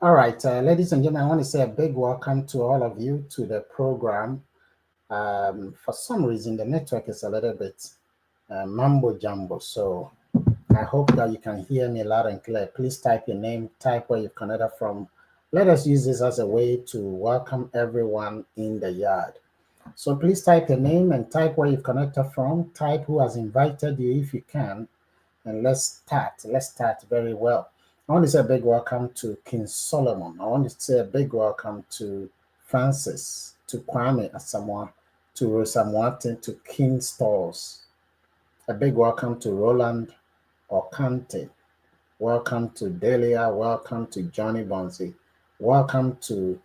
All right, ladies and gentlemen, I want to say a big welcome to all of you to the program. For some reason, the network is a little bit mambo jumbo, so I hope that you can hear me loud and clear. Please type your name, type where you've connected from. Let us use this as a way to welcome everyone in the yard. So please type your name and type where you've connected from, type who has invited you if you can, and let's start. Let's start very well. I want to say a big welcome to King Solomon. I want to say a big welcome to Francis, to Kwame Asamoah, to Rosa Martin, to King Stores. A big welcome to Roland Okante. Welcome to Delia. Welcome to Johnny Bonzi. Welcome to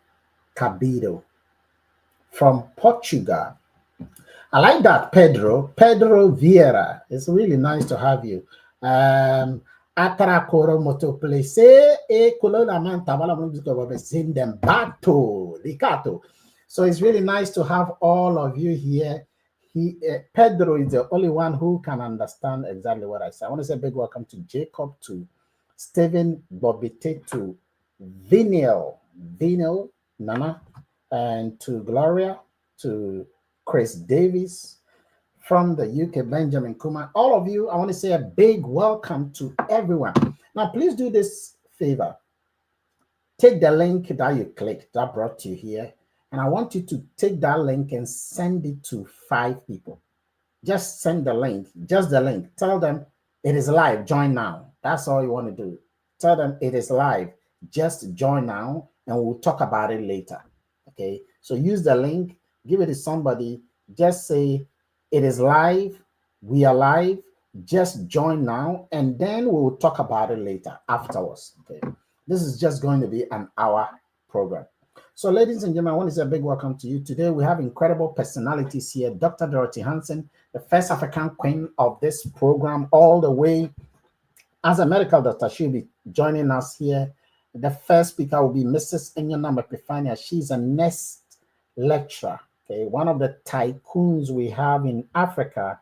Cabido from Portugal. I like that, Pedro. Pedro Vieira. It's really nice to have you. Atrakoro motoplese e colona manta bala musica them bato licato. So it's really nice to have all of you here. Pedro is the only one who can understand exactly what I say. I want to say a big welcome to Jacob, to Stephen Bobite, to Vinyl, Nana, and to Gloria, to Chris Davis from the UK, Benjamin Kuma. All of you, I want to say a big welcome to everyone. Now, please do this favor. Take the link that you clicked that brought you here, and I want you to take that link and send it to 5 people. Just send the link, just the link. Tell them it is live, join now. That's all you want to do. Tell them it is live, just join now, and we'll talk about it later. Okay, so use the link, give it to somebody, just say it is live, we are live, just join now, and then we'll talk about it later afterwards. Okay, this is just going to be an hour program. So, ladies and gentlemen, I want to say a big welcome to you. Today, we have incredible personalities here. Dr. Dorothy Hanson, the first African queen of this program, all the way as a medical doctor. She'll be joining us here. The first speaker will be Mrs. Enyonam Epiphania. She's a nurse lecturer, okay, one of the tycoons we have in Africa,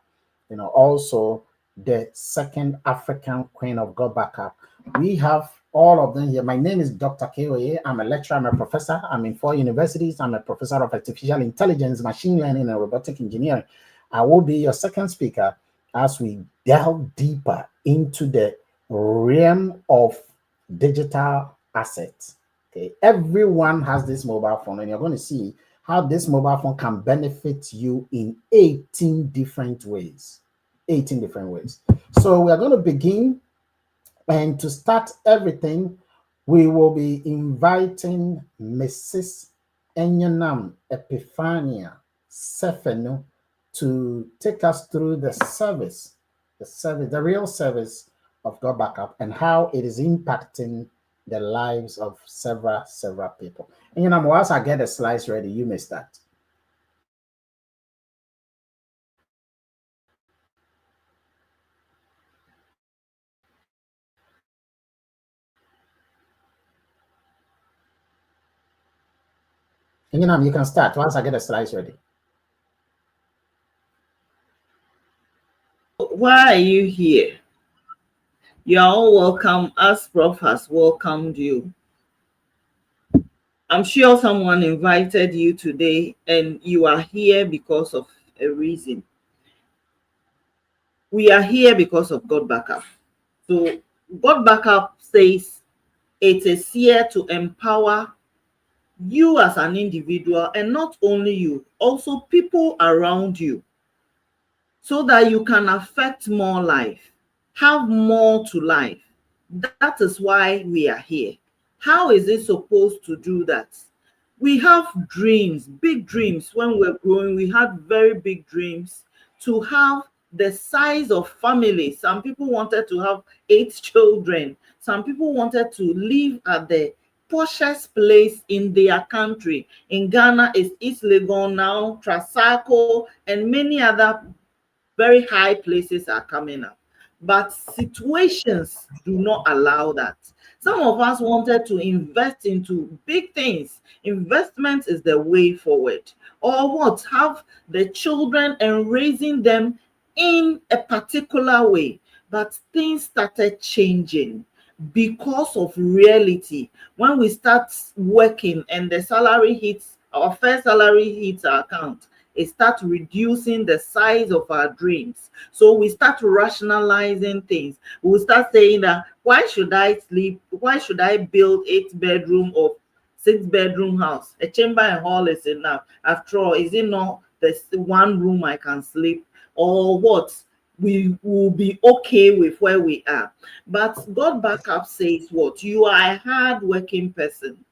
also the second African queen of God backup. We have all of them here. My name is Dr. Koye. I'm a lecturer, I'm a professor. I'm in 4 universities. I'm a professor of artificial intelligence, machine learning, and robotic engineering. I will be your second speaker as we delve deeper into the realm of digital assets. Okay, everyone has this mobile phone, and you're going to see how this mobile phone can benefit you in 18 different ways. 18 different ways. So we are going to begin, and to start everything, we will be inviting Mrs. Enyonam Epiphania Sefenu to take us through the real service of God Backup and how it is impacting the lives of several people. And once I get the slides ready, you may start. And you can start once I get the slides ready. Why are you here? You're all welcome, as Prof has welcomed you. I'm sure someone invited you today and you are here because of a reason. We are here because of God Backup. So God Backup says it is here to empower you as an individual, and not only you, also people around you, so that you can affect more life, have more to life. That is why we are here. How is it supposed to do that? We have dreams, big dreams. When we're growing, we had very big dreams to have the size of family. Some people wanted to have 8 children. Some people wanted to live at the poshest place in their country. In Ghana, it's East Legon now, Trasaco, and many other very high places are coming up. But situations do not allow that. Some of us wanted to invest into big things. Investment is the way forward. Or what? Have the children and raising them in a particular way. But things started changing. because of reality. When we start working and the salary hits, our first salary hits our account, it starts reducing the size of our dreams. So we start rationalizing things. We start saying that, why should I sleep? Why should I build 8-bedroom or 6-bedroom house? A chamber and hall is enough. After all, is it not the one room I can sleep? Or what? We will be okay with where we are. But God backup says what? You are a hard-working person.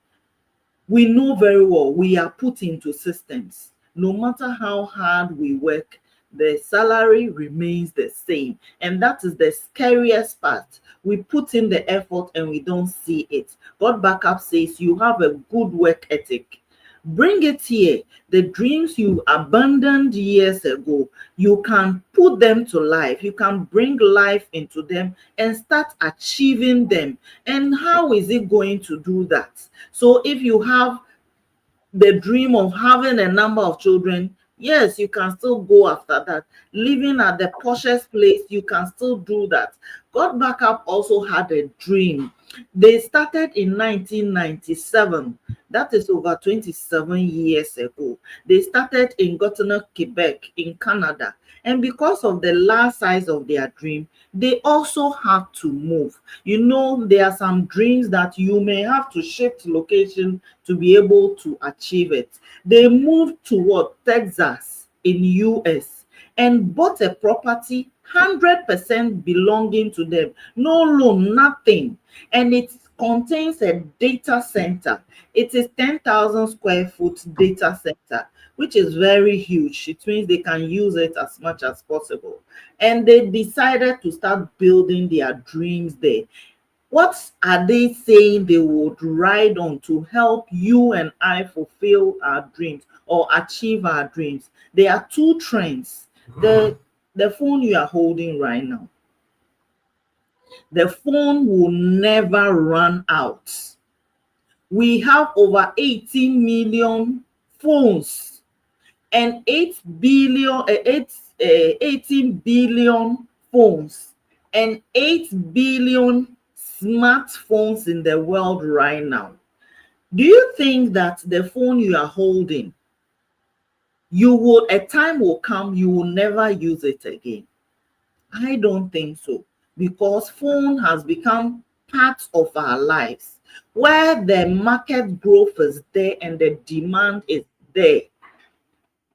We know very well we are put into systems. No matter how hard we work, the salary remains the same. And that is the scariest part. We put in the effort and we don't see it. God backup says you have a good work ethic. Bring it here. The dreams you abandoned years ago, you can put them to life. You can bring life into them and start achieving them. And how is it going to do that? So if you have the dream of having a number of children, yes, you can still go after that. Living at the poshest place, you can still do that. God backup also had a dream. They started in 1997. That is over 27 years ago. They started in Gatineau, Quebec, in Canada. And because of the large size of their dream, they also had to move. You know, there are some dreams that you may have to shift location to be able to achieve it. They moved to Texas in US and bought a property 100% belonging to them. No loan, nothing. And it contains a data center. It is 10,000 square foot data center, which is very huge. It means they can use it as much as possible. And they decided to start building their dreams there. What are they saying they would ride on to help you and I fulfill our dreams or achieve our dreams? There are two trends. The phone you are holding right now, the phone will never run out. We have over 18 million phones and 18 billion phones and 8 billion smartphones in the world right now. Do you think that the phone you are holding, a time will come you will never use it again? I don't think so, because phone has become part of our lives, where the market growth is there and the demand is there.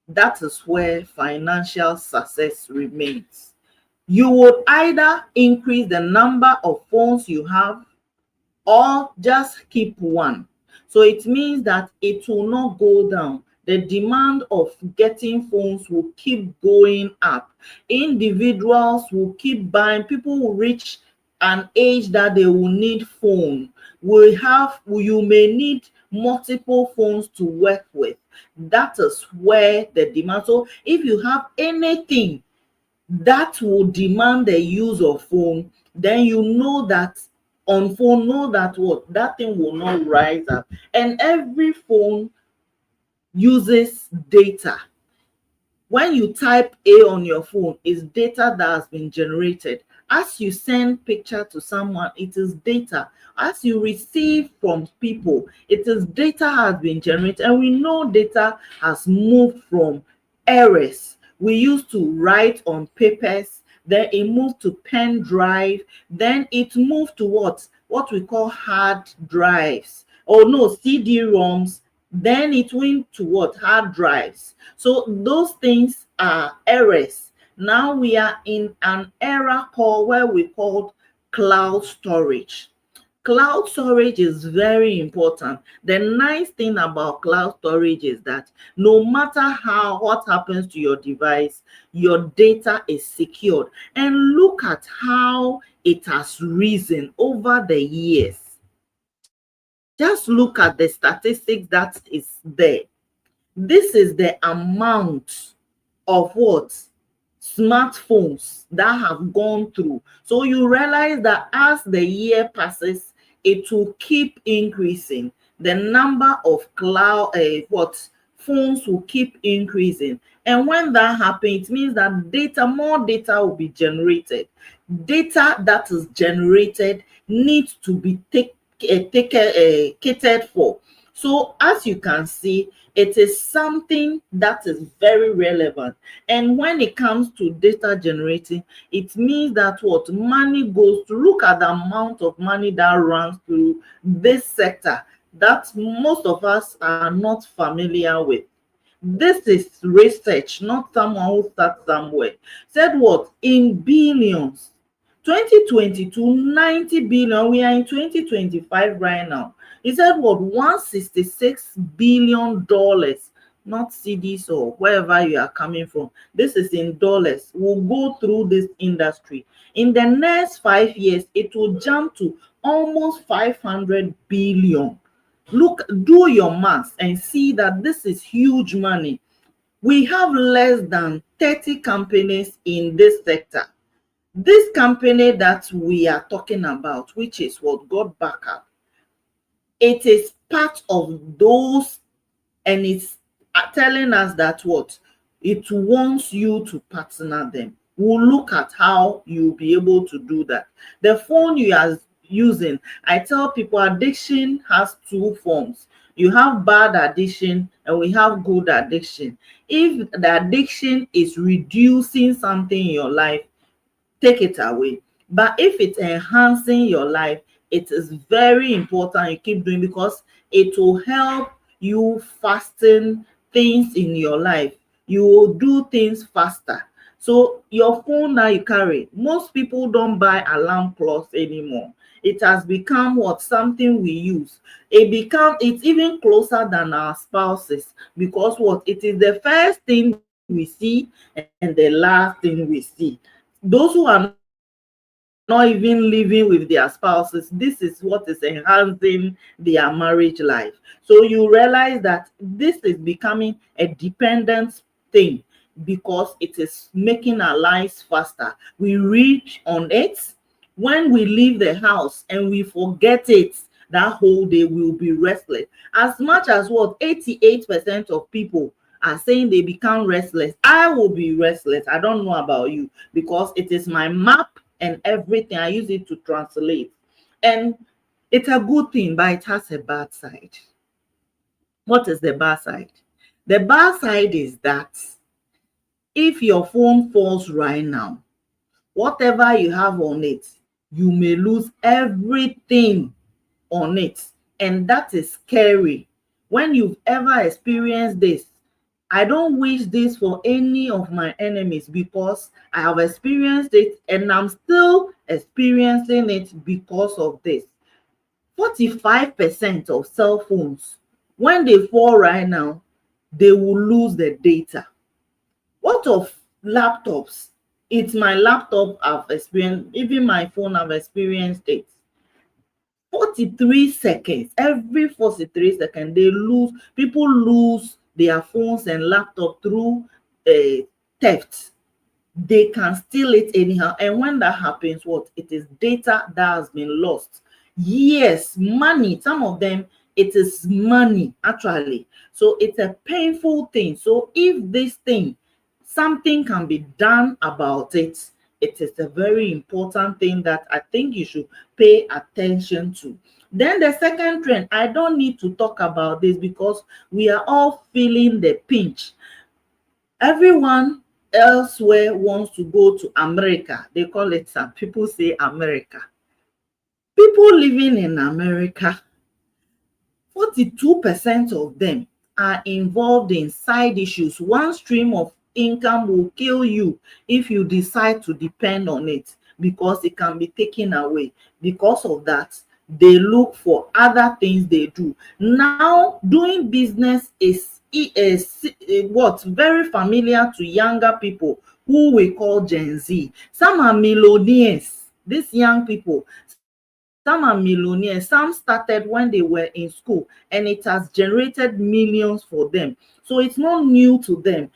That is where financial success remains. You would either increase the number of phones you have or just keep one. So it means that it will not go down. The demand of getting phones will keep going up. Individuals will keep buying. People will reach an age that they will need phone. You may need multiple phones to work with. That is where the demand. So if you have anything that will demand the use of phone, then you know that on phone, know that that thing will not rise up. And every phone uses data. When you type A on your phone, it's data that has been generated. As you send picture to someone, it is data. As you receive from people, it is data has been generated. And we know data has moved from errors. We used to write on papers, then it moved to pen drive, then it moved to what we call hard drives. Oh no, CD-ROMs, then it went to hard drives. So those things are errors. Now we are in an era where we call cloud storage. Cloud storage is very important. The nice thing about cloud storage is that no matter what happens to your device, your data is secured. And look at how it has risen over the years. Just look at the statistics that is there. This is the amount of smartphones that have gone through. So you realize that as the year passes, it will keep increasing. The number of phones will keep increasing. And when that happens, it means that more data will be generated. Data that is generated needs to be catered for. So as you can see, it is something that is very relevant. And when it comes to data generating, it means that what money goes to, look at the amount of money that runs through this sector that most of us are not familiar with. This is research, not someone who starts somewhere. Said what? In billions. 2022, 90 billion. We are in 2025 right now. He said what? $166 billion, not CDs or wherever you are coming from. This is in dollars. Will go through this industry. In the next 5 years, it will jump to almost 500 billion. Look, do your math and see that this is huge money. We have less than 30 companies in this sector. This company that we are talking about, which is what got backup, it is part of those, and it's telling us that what it wants you to partner them. We'll look at how you'll be able to do that. The phone you are using, I tell people addiction has two forms. You have bad addiction and we have good addiction. If the addiction is reducing something in your life, take it away. But if it's enhancing your life, it is very important you keep doing, because it will help you fasten things in your life. You will do things faster. So your phone now you carry, most people don't buy alarm clocks anymore. It has become what something we use. It's even closer than our spouses, because what it is the first thing we see and the last thing we see. Those who are not even living with their spouses, this is what is enhancing their marriage life. So you realize that this is becoming a dependent thing, because it is making our lives faster. We reach on it. When we leave the house and we forget it, that whole day will be restless. As much as what 88% of people are saying they become restless, I will be restless. I don't know about you, because it is my map and everything. I use it to translate. And it's a good thing, but it has a bad side. What is the bad side? The bad side is that if your phone falls right now, whatever you have on it, you may lose everything on it. And that is scary. When you've ever experienced this, I don't wish this for any of my enemies, because I have experienced it and I'm still experiencing it because of this. 45% of cell phones, when they fall right now, they will lose the data. What of laptops? It's my laptop I've experienced, even my phone I've experienced it. 43 seconds, every 43 seconds, people lose their phones and laptop through theft. They can steal it anyhow. And when that happens, what? It is data that has been lost. Yes, money, some of them, it is money actually. So it's a painful thing. So if this thing, something can be done about it, it is a very important thing that I think you should pay attention to. Then the second trend, I don't need to talk about this because we are all feeling the pinch. Everyone elsewhere wants to go to America. They call it, some people say America. People living in America, 42% of them are involved in side issues. One stream of income will kill you if you decide to depend on it, because it can be taken away. Because of that, they look for other things they do. Now, doing business is what very familiar to younger people who we call Gen Z. Some are millionaires. These young people, some are millionaires. Some started when they were in school, and it has generated millions for them. So it's not new to them.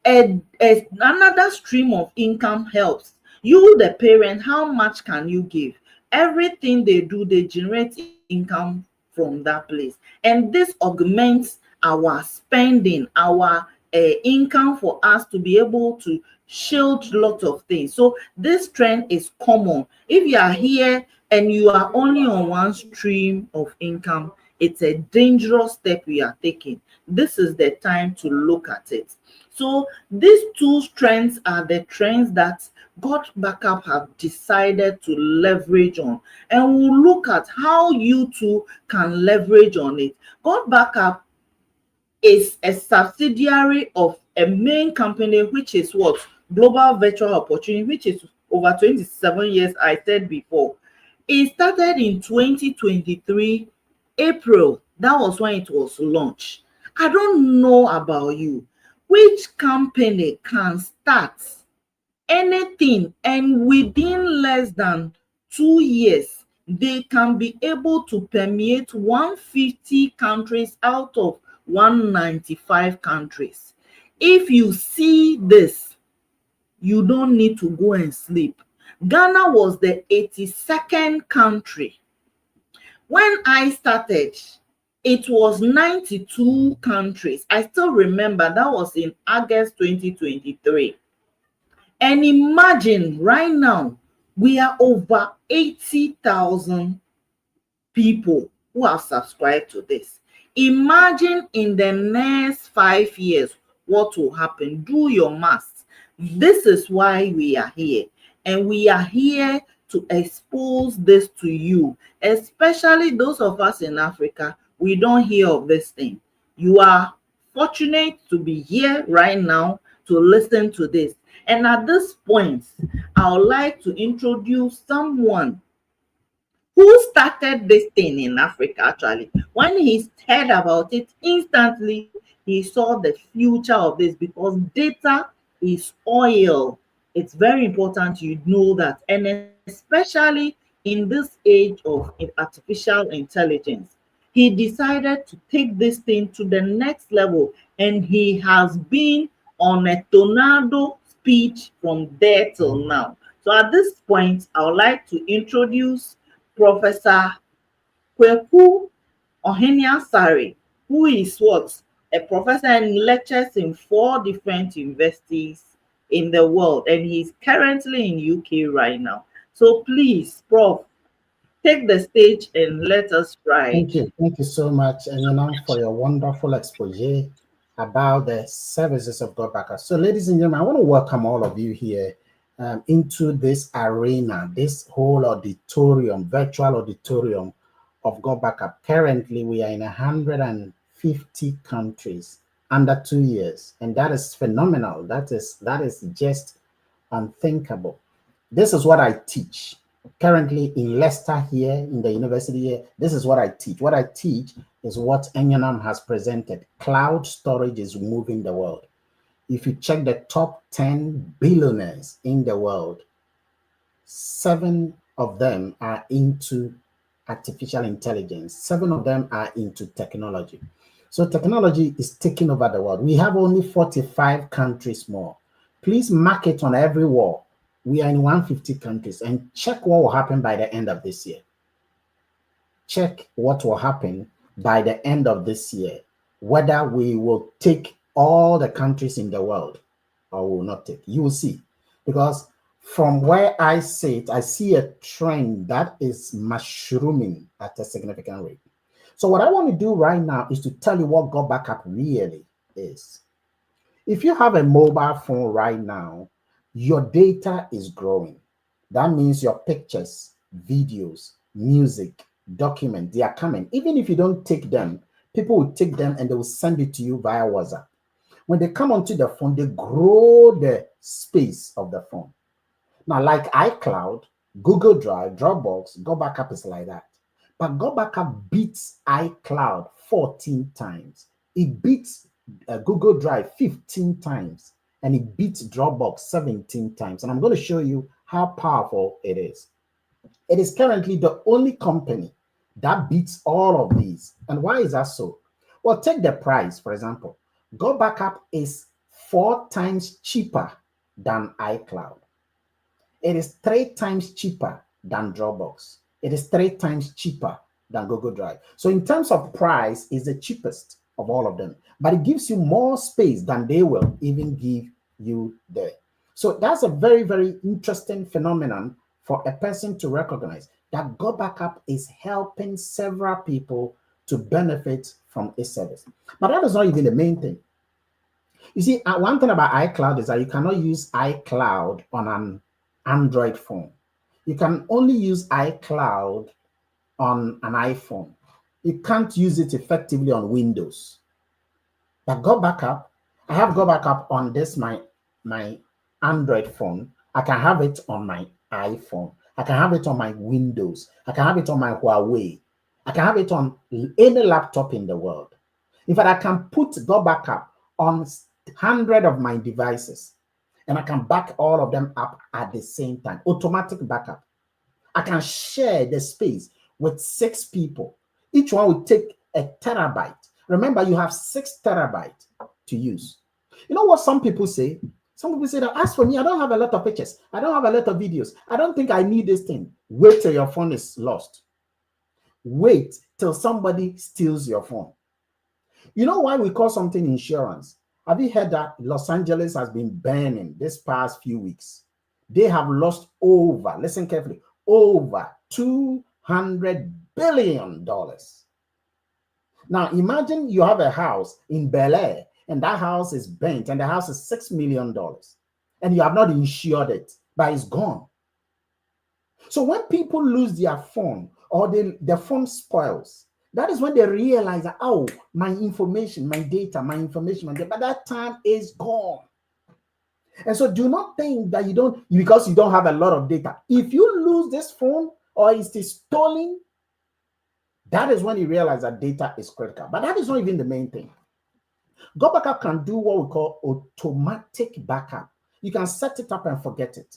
Another stream of income helps you, the parent. How much can you give? Everything they do, they generate income from that place, and this augments our spending, our income for us to be able to shield lots of things. So this trend is common. If you are here and you are only on one stream of income, it's a dangerous step we are taking. This is the time to look at it. So these two trends are the trends that God Backup have decided to leverage on, and we'll look at how you too can leverage on it. God Backup is a subsidiary of a main company, which is what? Global Virtual Opportunity, which is over 27 years, I said before. It started in 2023, April. That was when it was launched. I don't know about you. Which company can start anything and within less than 2 years, they can be able to permeate 150 countries out of 195 countries? If you see this, you don't need to go and sleep. Ghana was the 82nd country. When I started, it was 92 countries. I still remember that was in August 2023. And imagine right now, we are over 80,000 people who have subscribed to this. Imagine in the next 5 years what will happen. Do your math. This is why we are here. And we are here to expose this to you, especially those of us in Africa. We don't hear of this thing. You are fortunate to be here right now to listen to this. And at this point, I would like to introduce someone who started this thing in Africa. Actually, when he heard about it, instantly he saw the future of this, because data is oil. It's very important you know that, and especially in this age of artificial intelligence, he decided to take this thing to the next level, and he has been on a tornado speed from there till now. So at this point, I would like to introduce Professor Kweku Ohenia-Sari, who is what? A professor and lectures in 4 different universities in the world, and he's currently in UK right now. So please, Prof, take the stage and let us ride. Thank you so much, Enyonam, for your wonderful expose about the services of God Backup. So, ladies and gentlemen, I want to welcome all of you here into this arena, this whole auditorium, virtual auditorium of God Backup. Currently, we are in 150 countries under 2 years, and that is phenomenal. That is just unthinkable. This is what I teach. Currently in Leicester here, in the university here, this is what I teach. What I teach is what Enyonam has presented. Cloud storage is moving the world. If you check the top 10 billionaires in the world, 7 of them are into artificial intelligence. 7 of them are into technology. So technology is taking over the world. We have only 45 countries more. Please mark it on every wall. We are in 150 countries, and check what will happen by the end of this year. Check what will happen by the end of this year, whether we will take all the countries in the world or will not take. You will see, because from where I sit, I see a trend that is mushrooming at a significant rate. So what I want to do right now is to tell you what God Backup really is. If you have a mobile phone right now, your data is growing. That means your pictures, videos, music, documents, they are coming. Even if you don't take them, people will take them and they will send it to you via WhatsApp. When they come onto the phone, they grow the space of the phone. Now, like iCloud, Google Drive, Dropbox, God Backup is like that. But God Backup beats iCloud 14 times. It beats Google Drive 15 times. And it beats Dropbox 17 times. And I'm going to show you how powerful it is. It is currently the only company that beats all of these. And why is that so? Well, take the price, for example. God Backup is 4 times cheaper than iCloud. It is 3 times cheaper than Dropbox. It is 3 times cheaper than Google Drive. So in terms of price, it's the cheapest. of all of them, but it gives you more space than they will even give you there. So that's a very, very interesting phenomenon for a person to recognize that Go Backup is helping several people to benefit from a service. But that is not even the main thing. You see, one thing about iCloud is that you cannot use iCloud on an Android phone. You can only use iCloud on an iPhone. You can't use it effectively on Windows. But Go Backup, I have Go Backup on this, my Android phone. I can have it on my iPhone. I can have it on my Windows. I can have it on my Huawei. I can have it on any laptop in the world. In fact, I can put Go Backup on 100 of my devices, and I can back all of them up at the same time. Automatic backup. I can share the space with 6 people. Each one will take a terabyte. Remember, you have 6 terabytes to use. You know what some people say? Some people say that, as for me, I don't have a lot of pictures. I don't have a lot of videos. I don't think I need this thing. Wait till your phone is lost. Wait till somebody steals your phone. You know why we call something insurance? Have you heard that Los Angeles has been burning this past few weeks? They have lost over, listen carefully, over $200 billion. Now, imagine you have a house in Bel Air, and that house is burnt, and the house is $6 million, and you have not insured it, but it's gone. So when people lose their phone, or their phone spoils, that is when they realize that, oh, my information, my data, my information, but that time is gone. And so do not think that because you don't have a lot of data. If you lose this phone or it is stolen, that is when you realize that data is critical. But that is not even the main thing. Go Backup can do what we call automatic backup. You can set it up and forget it.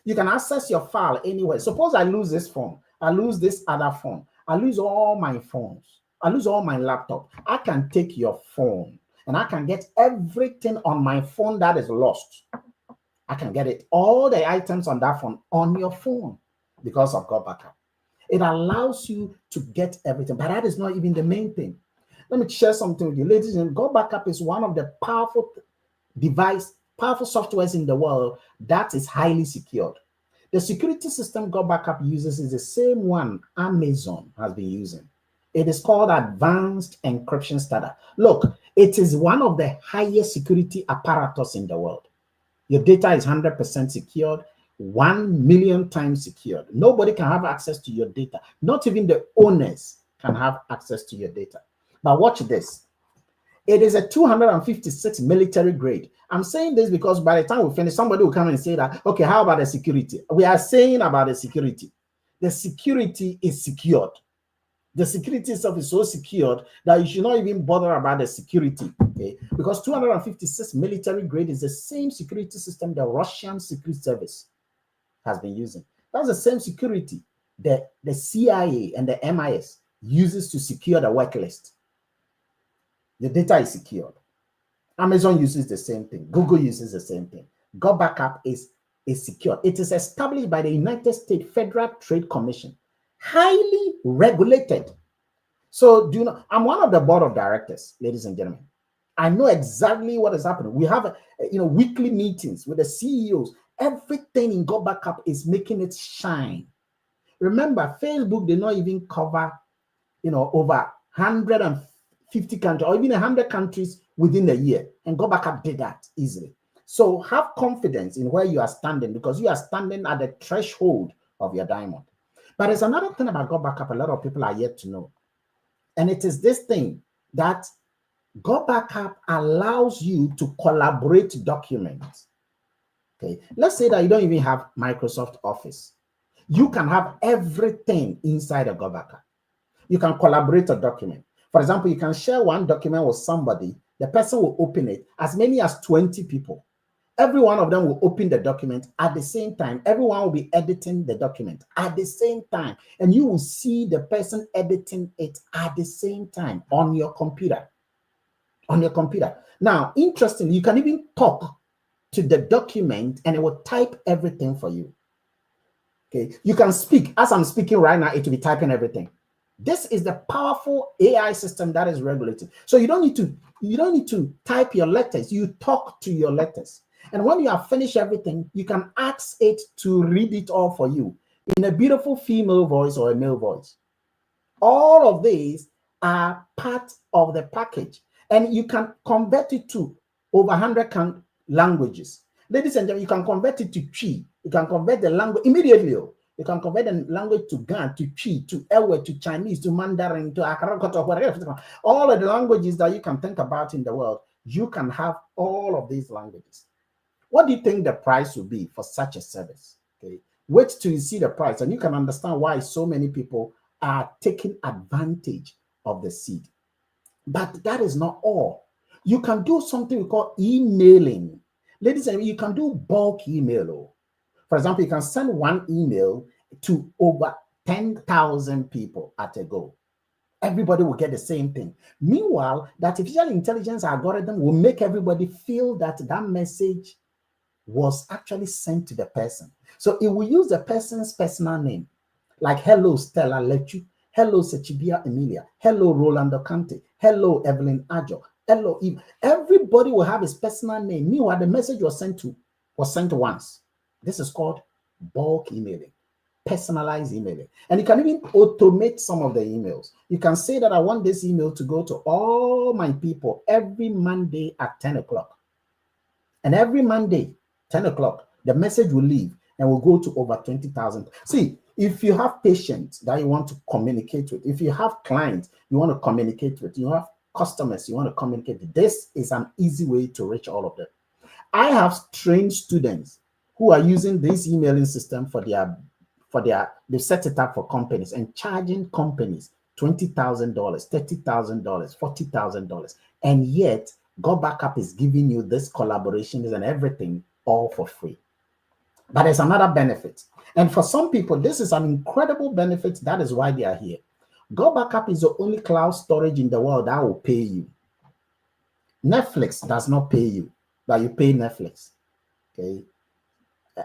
You can access your file anywhere. Suppose I lose this phone, I lose this other phone, I lose all my phones, I lose all my laptop. I can take your phone and I can get everything on my phone that is lost. I can get it, all the items on that phone on your phone because of Go Backup. It allows you to get everything, but that is not even the main thing. Let me share something with you. Ladies and gentlemen, Go Backup is one of the powerful softwares in the world that is highly secured. The security system Go Backup uses is the same one Amazon has been using. It is called Advanced Encryption Standard. Look, it is one of the highest security apparatus in the world. Your data is 100% secured, 1 million times secured. Nobody can have access to your data. Not even the owners can have access to your data. But watch this. It is a 256 military grade. I'm saying this because by the time we finish, somebody will come and say that, okay, how about the security? We are saying about the security. The security is secured. The security itself is so secured that you should not even bother about the security, okay? Because 256 military grade is the same security system the Russian Secret Service has been using. That's the same security that the CIA and the MIS uses to secure the work list. The data is secured. Amazon uses the same thing. Google uses the same thing. Go Backup is secure. It is established by the United States Federal Trade Commission, highly regulated. So I'm one of the board of directors, ladies and gentlemen. I know exactly what is happening. We have weekly meetings with the CEOs. Everything in Go Backup is making it shine. Remember, Facebook did not even cover over 150 countries or even 100 countries within a year, and Go Backup did that easily. So have confidence in where you are standing, because you are standing at the threshold of your diamond. But there's another thing about Go Backup a lot of people are yet to know, and it is this thing that Go Backup allows you to collaborate documents. Okay, let's say that you don't even have Microsoft Office. You can have everything inside a Go Backup. You can collaborate a document. For example, you can share one document with somebody. The person will open it, as many as 20 people. Every one of them will open the document at the same time. Everyone will be editing the document at the same time. And you will see the person editing it at the same time on your computer. On your computer. Now, interestingly, you can even talk to the document and it will type everything for you. Okay, you can speak. As I'm speaking right now, it will be typing everything. This is the powerful AI system that is regulated. So you don't need to type your letters. You talk to your letters. And when you have finished everything, you can ask it to read it all for you in a beautiful female voice or a male voice. All of these are part of the package, and you can convert it to over 100 languages. Ladies and gentlemen, you can convert it to Chi. You can convert the language immediately. You can convert the language to Gan, to Chi, to Ewe, to Chinese, to Mandarin, to Akarakota, whatever. All of the languages that you can think about in the world, you can have all of these languages. What do you think the price will be for such a service? Okay, wait till you see the price, and you can understand why so many people are taking advantage of the seed. But that is not all. You can do something we call emailing. Ladies and gentlemen, you can do bulk email. For example, you can send one email to over 10,000 people at a go. Everybody will get the same thing. Meanwhile, that artificial intelligence algorithm will make everybody feel that that message was actually sent to the person. So it will use the person's personal name, like hello Stella Lechu, hello Sechibia Emilia, hello Rolando Kante, hello Evelyn Ajo, hello Eve. Everybody will have his personal name. Meanwhile, the message was sent once. This is called bulk emailing, personalized emailing. And you can even automate some of the emails. You can say that I want this email to go to all my people every Monday at 10 o'clock. And every Monday, 10 o'clock, the message will leave and will go to over 20,000. See, if you have patients that you want to communicate with, if you have clients you want to communicate with, you have customers you want to communicate with, this is an easy way to reach all of them. I have trained students who are using this emailing system they set it up for companies and charging companies $20,000, $30,000, $40,000. And yet, Go Backup is giving you this collaborations and everything all for free. But there's another benefit. And for some people, this is an incredible benefit. That is why they are here. Go Backup is the only cloud storage in the world that will pay you. Netflix does not pay you, but you pay Netflix. Okay.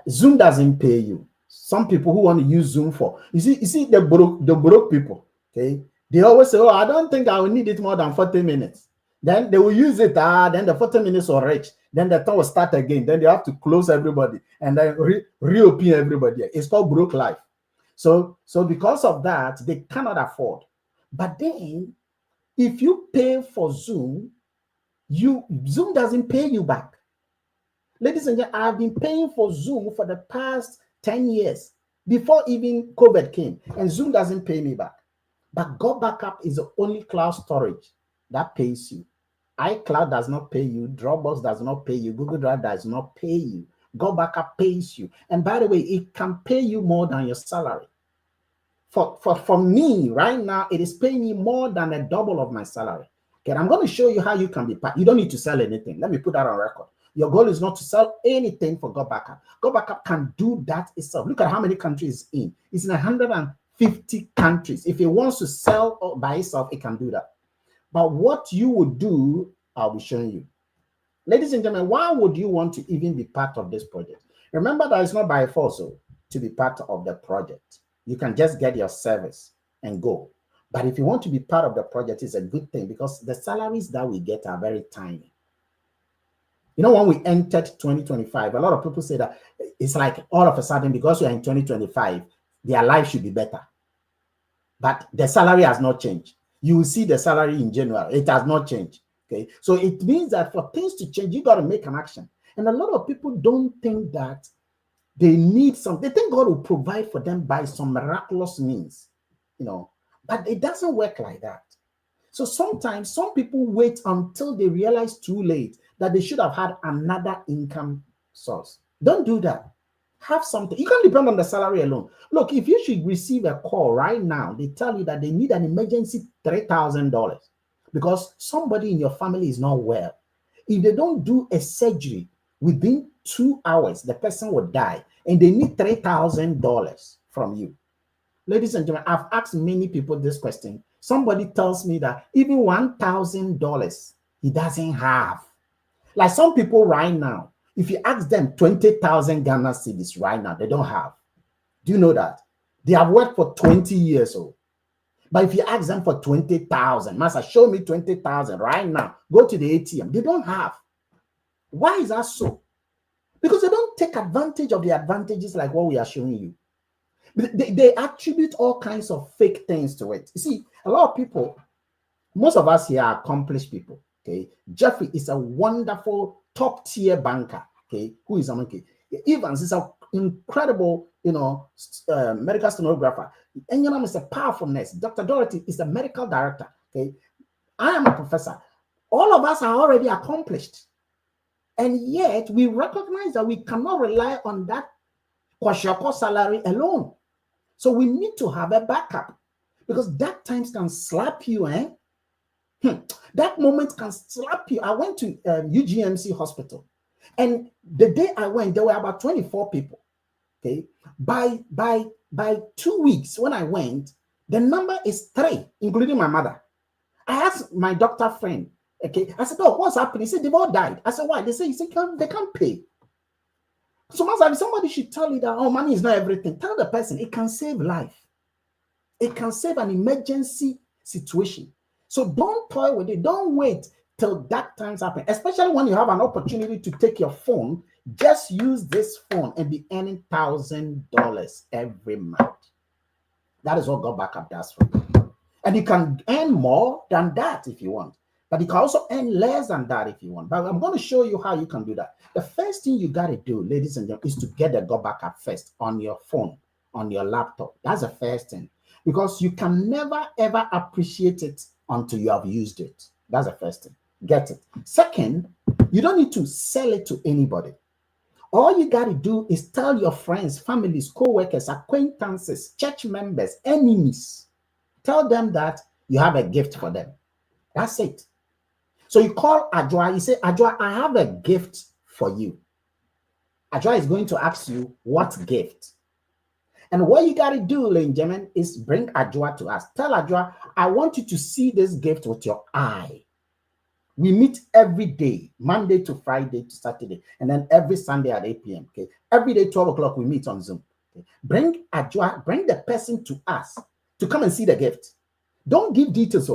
Zoom doesn't pay you. Some people who want to use Zoom for, you see the broke people, okay, they always say, oh, I don't think I will need it more than 40 minutes. Then they will use it, then the 40 minutes will reach. Then the time will start again. Then they have to close everybody and then reopen everybody. It's called broke life. So because of that, they cannot afford. But then, if you pay for Zoom, Zoom doesn't pay you back. Ladies and gentlemen, I've been paying for Zoom for the past 10 years, before even COVID came, and Zoom doesn't pay me back. But Go Backup is the only cloud storage that pays you. iCloud does not pay you. Dropbox does not pay you. Google Drive does not pay you. Go Backup pays you. And by the way, it can pay you more than your salary. For me, right now, it is paying me more than a double of my salary. Okay, I'm going to show you how you can be part. You don't need to sell anything. Let me put that on record. Your goal is not to sell anything for Go Backup. Go Backup can do that itself. Look at how many countries it's in. It's in 150 countries. If it wants to sell by itself, it can do that. But what you would do, I'll be showing you. Ladies and gentlemen, why would you want to even be part of this project? Remember that it's not by force to be part of the project. You can just get your service and go. But if you want to be part of the project, it's a good thing because the salaries that we get are very tiny. You know, when we entered 2025, a lot of people say that it's like all of a sudden, because we are in 2025, their life should be better. But the salary has not changed. You will see the salary in January. It has not changed. Okay. So it means that for things to change, you got to make an action. And a lot of people don't think that they need something. They think God will provide for them by some miraculous means, you know, but it doesn't work like that. So sometimes some people wait until they realize too late that they should have had another income source. Don't do that. Have something. You can't depend on the salary alone. Look, if you should receive a call right now, they tell you that they need an emergency $3,000 because somebody in your family is not well. If they don't do a surgery within 2 hours, the person will die, and they need $3,000 from you. Ladies and gentlemen, I've asked many people this question. Somebody tells me that even $1,000 he doesn't have. Like some people right now, if you ask them 20,000 Ghana cedis right now, they don't have. Do you know that? They have worked for 20 years old. But if you ask them for 20,000, Master, show me 20,000 right now, go to the ATM. They don't have. Why is that so? Because they don't take advantage of the advantages like what we are showing you. They attribute all kinds of fake things to it. You see, a lot of people, most of us here are accomplished people. Okay, Jeffery is a wonderful top tier banker. Okay, who is a monkey? Evans is an incredible, medical stenographer. Enyonam is a powerful nurse. Dr. Dorothy is a medical director. Okay, I am a professor. All of us are already accomplished, and yet we recognize that we cannot rely on that kwashiorkor salary alone. So we need to have a backup, because that times can slap you, That moment can slap you. I went to UGMC hospital, and the day I went, there were about 24 people. Okay, by 2 weeks when I went, the number is 3, including my mother. I asked my doctor friend. Okay, I said, "Oh, what's happening?" He said, "They've all died." I said, "Why?" They say, they can't pay. So, if somebody should tell you that, money is not everything, tell the person it can save life. It can save an emergency situation. So don't toy with it. Don't wait till that times happen, especially when you have an opportunity to take your phone. Just use this phone and be earning $1,000 every month. That is what God Backup does for you. And you can earn more than that if you want. But you can also earn less than that if you want. But I'm going to show you how you can do that. The first thing you got to do, ladies and gentlemen, is to get the God Backup first on your phone, on your laptop. That's the first thing. Because you can never, ever appreciate it until you have used it. That's the first thing. Get it. Second, you don't need to sell it to anybody. All you got to do is tell your friends, families, co-workers, acquaintances, church members, enemies. Tell them that you have a gift for them. That's it. So you call Agyei, you say, "Agyei, I have a gift for you." Agyei is going to ask you, "What gift?" And what you got to do, ladies and gentlemen, is bring Agyei to us. Tell Agyei, "I want you to see this gift with your eye." We meet every day, Monday to Friday to Saturday, and then every Sunday at 8 p.m. Okay, every day, 12 o'clock, we meet on Zoom. Okay? Bring Agyei, bring the person to us to come and see the gift. Don't give details.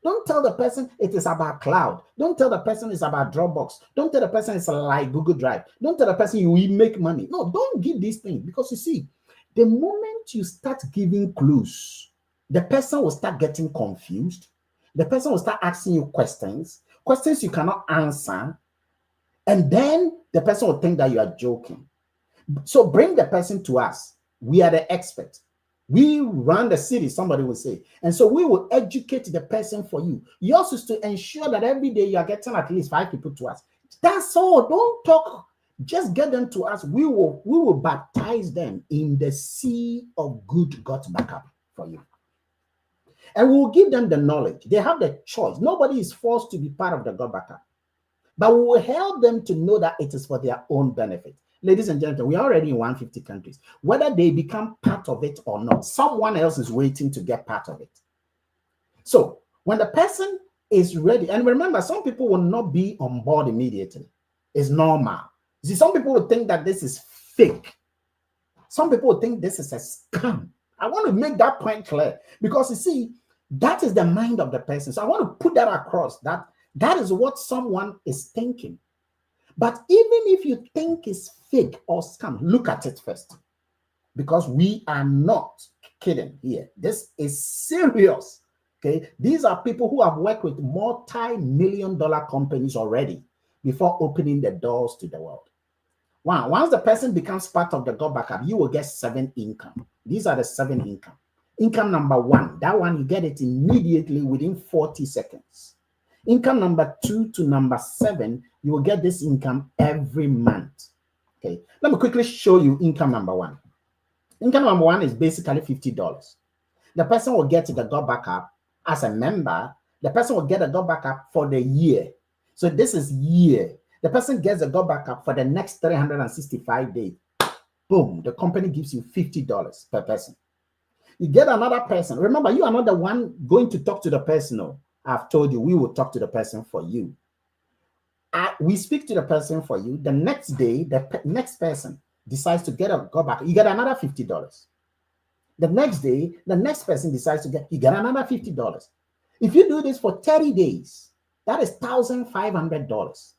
Don't tell the person it is about cloud. Don't tell the person it's about Dropbox. Don't tell the person it's like Google Drive. Don't tell the person you will make money. No, don't give these things, because you see, the moment you start giving clues, the person will start getting confused. The person will start asking you questions you cannot answer. And then the person will think that you are joking. So bring the person to us. We are the experts. We run the city, somebody will say. And so we will educate the person for you. Yours is to ensure that every day you are getting at least 5 people to us. That's all. Don't talk. Just get them to us. We will baptize them in the sea of good God backup for you. And we will give them the knowledge. They have the choice. Nobody is forced to be part of the God backup. But we will help them to know that it is for their own benefit. Ladies and gentlemen, we are already in 150 countries. Whether they become part of it or not, someone else is waiting to get part of it. So when the person is ready, and remember, some people will not be on board immediately. It's normal. See, some people will think that this is fake. Some people will think this is a scam. I want to make that point clear, because you see, that is the mind of the person. So I want to put that across, that is what someone is thinking. But even if you think it's fake or scam, look at it first, because we are not kidding here. This is serious. Okay, these are people who have worked with multi-million-dollar companies already before opening the doors to the world. Once the person becomes part of the God backup, you will get 7 income. These are the 7 income. Income number 1, that one you get it immediately within 40 seconds. Income number 2 to number 7, you will get this income every month. Okay, let me quickly show you income number 1. Income number 1 is basically $50. The person will get the God backup as a member. The person will get a God backup for the year. So this is year. The person gets a God backup for the next 365 days. Boom, the company gives you $50 per person. You get another person. Remember, you are not the one going to talk to the person. No, I've told you, we will talk to the person for you. We speak to the person for you. The next day, the next person decides to get a God backup. You get another $50. The next day, the next person decides to you get another $50. If you do this for 30 days, that is $1,500.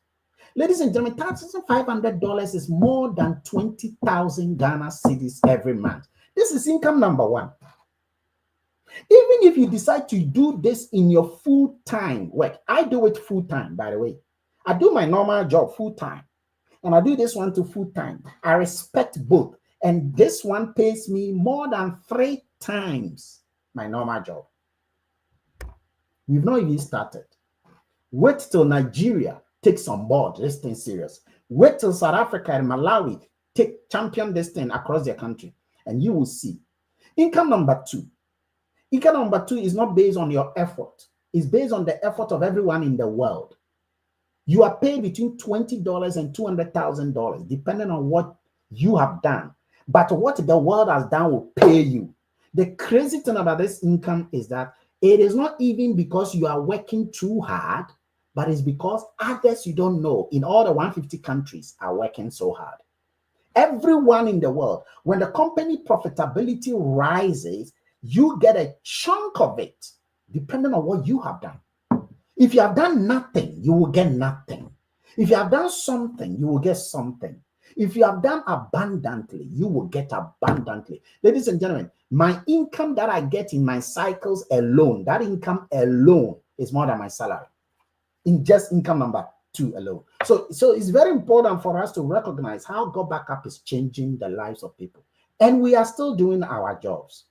Ladies and gentlemen, $1,500 is more than 20,000 Ghana cedis every month. This is income number one. Even if you decide to do this in your full-time work, I do it full-time, by the way. I do my normal job full-time, and I do this one to full-time. I respect both, and this one pays me more than 3 times my normal job. We've not even started. Wait till Nigeria takes on board this thing serious. Wait till South Africa and Malawi champion this thing across their country, and you will see. Income number two. Income number two is not based on your effort. It's based on the effort of everyone in the world. You are paid between $20 and $200,000, depending on what you have done. But what the world has done will pay you. The crazy thing about this income is that it is not even because you are working too hard, but it's because others you don't know in all the 150 countries are working so hard. Everyone in the world, when the company profitability rises, you get a chunk of it, depending on what you have done. If you have done nothing, you will get nothing. If you have done something, you will get something. If you have done abundantly, you will get abundantly. Ladies and gentlemen, my income that I get in my cycles alone, that income alone is more than my salary. In just income number two alone. So it's very important for us to recognize how God Backup is changing the lives of people. And we are still doing our jobs.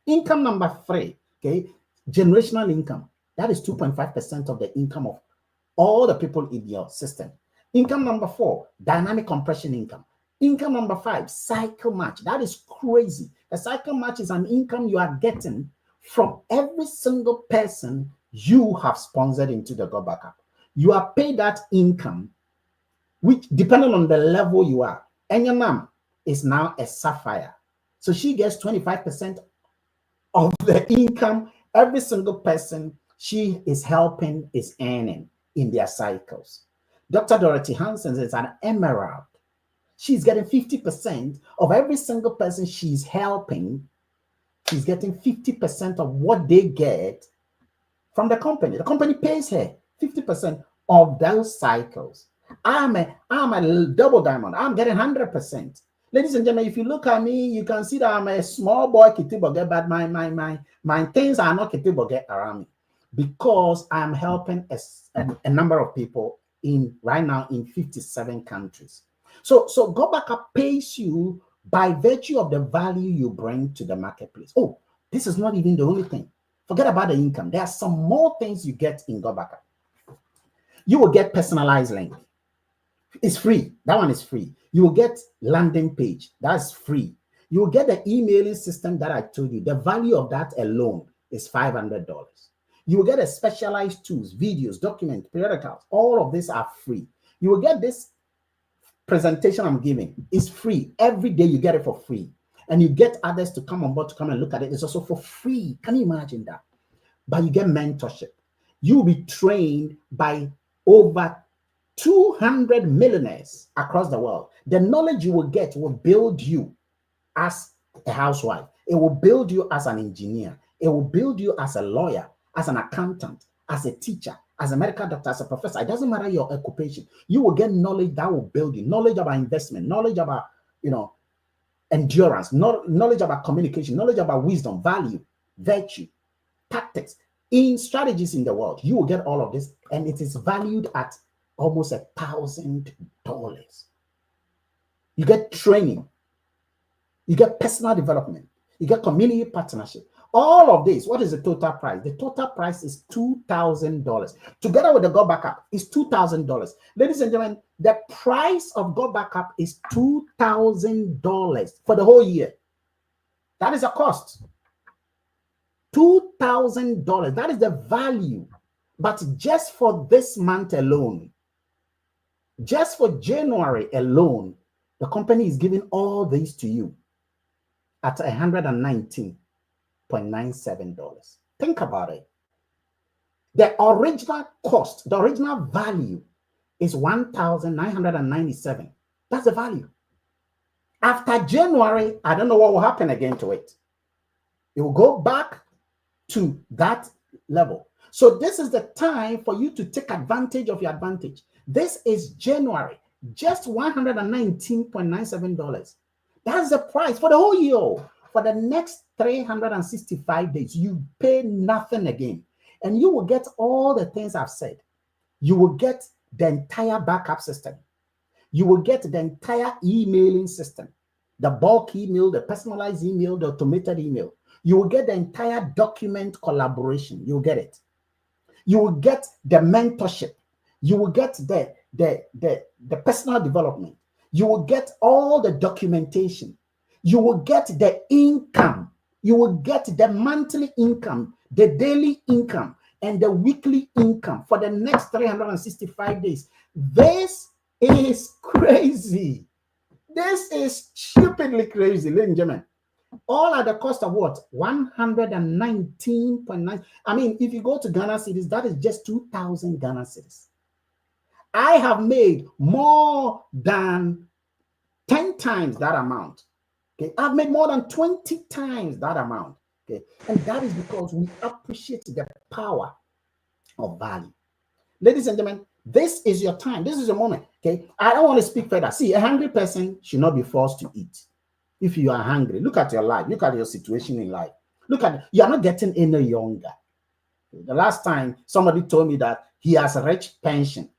Income number three, okay, generational income. That is 2.5% of the income of all the people in your system. Income number four, dynamic compression income. Income number five, cycle match. That is crazy. A cycle match is an income you are getting from every single person you have sponsored into the God Backup. You are paid that income, which depending on the level you are. Enyonam is now a sapphire. So she gets 25% of the income every single person she is helping is earning in their cycles. Dr. Dorothy Hanson is an emerald. She's getting 50% of every single person she's helping. She's getting 50% of what they get from the company. The company pays her 50% of those cycles. I'm a double diamond. I'm getting 100%. Ladies and gentlemen, if you look at me, you can see that I'm a small boy, Kitiboge, but my things are not Kitiboge around me because I'm helping a number of people right now in 57 countries. So God Backup pays you by virtue of the value you bring to the marketplace. Oh, this is not even the only thing. Forget about the income. There are some more things you get in God Backup. You will get personalized link. It's free. That one is free. You will get landing page. That's free. You will get the emailing system that I told you. The value of that alone is $500. You will get a specialized tools, videos, documents, periodicals. All of these are free. You will get this presentation I'm giving. It's free. Every day you get it for free. And you get others to come on board to come and look at it. It's also for free. Can you imagine that? But you get mentorship. You will be trained by over 200 millionaires across the world. The knowledge you will get will build you as a housewife. It will build you as an engineer. It will build you as a lawyer, as an accountant, as a teacher, as a medical doctor, as a professor. It doesn't matter your occupation. You will get knowledge that will build you. Knowledge about investment, knowledge about, endurance, knowledge about communication, knowledge about wisdom, value, virtue, tactics, in strategies in the world. You will get all of this, and it is valued at almost $1,000. You get training, you get personal development, you get community partnership. All of this, what is the total price? The total price is $2,000. Together with the God Backup is $2,000. Ladies and gentlemen, the price of God Backup is $2,000 for the whole year. That is a cost. $2,000. That is the value. But just for this month alone, just for January alone, the company is giving all these to you at $119.97. Think about it. The original cost, the original value is $1,997. That's the value. After January, I don't know what will happen again to it. It will go back to that level. So this is the time for you to take advantage of your advantage. This is January, just $119.97. That's the price for the whole year. For the next 365 days, you pay nothing again. And you will get all the things I've said. You will get the entire backup system. You will get the entire emailing system, the bulk email, the personalized email, the automated email. You will get the entire document collaboration. You will get it. You will get the mentorship. You will get the personal development. You will get all the documentation. You will get the income. You will get the monthly income, the daily income, and the weekly income for the next 365 days. This is crazy. This is stupidly crazy, ladies and gentlemen. All at the cost of what? 119.9. I mean, if you go to Ghana cedis, that is just 2,000 Ghana cedis. I have made more than 10 times that amount. Okay, I've made more than 20 times that amount. Okay, and that is because we appreciate the power of value. Ladies and gentlemen, this is your time. This is your moment. Okay, I don't want to speak further. See, a hungry person should not be forced to eat. If you are hungry, look at your life. Look at your situation in life. Look at, you are not getting any younger. The last time somebody told me that he has a rich pension.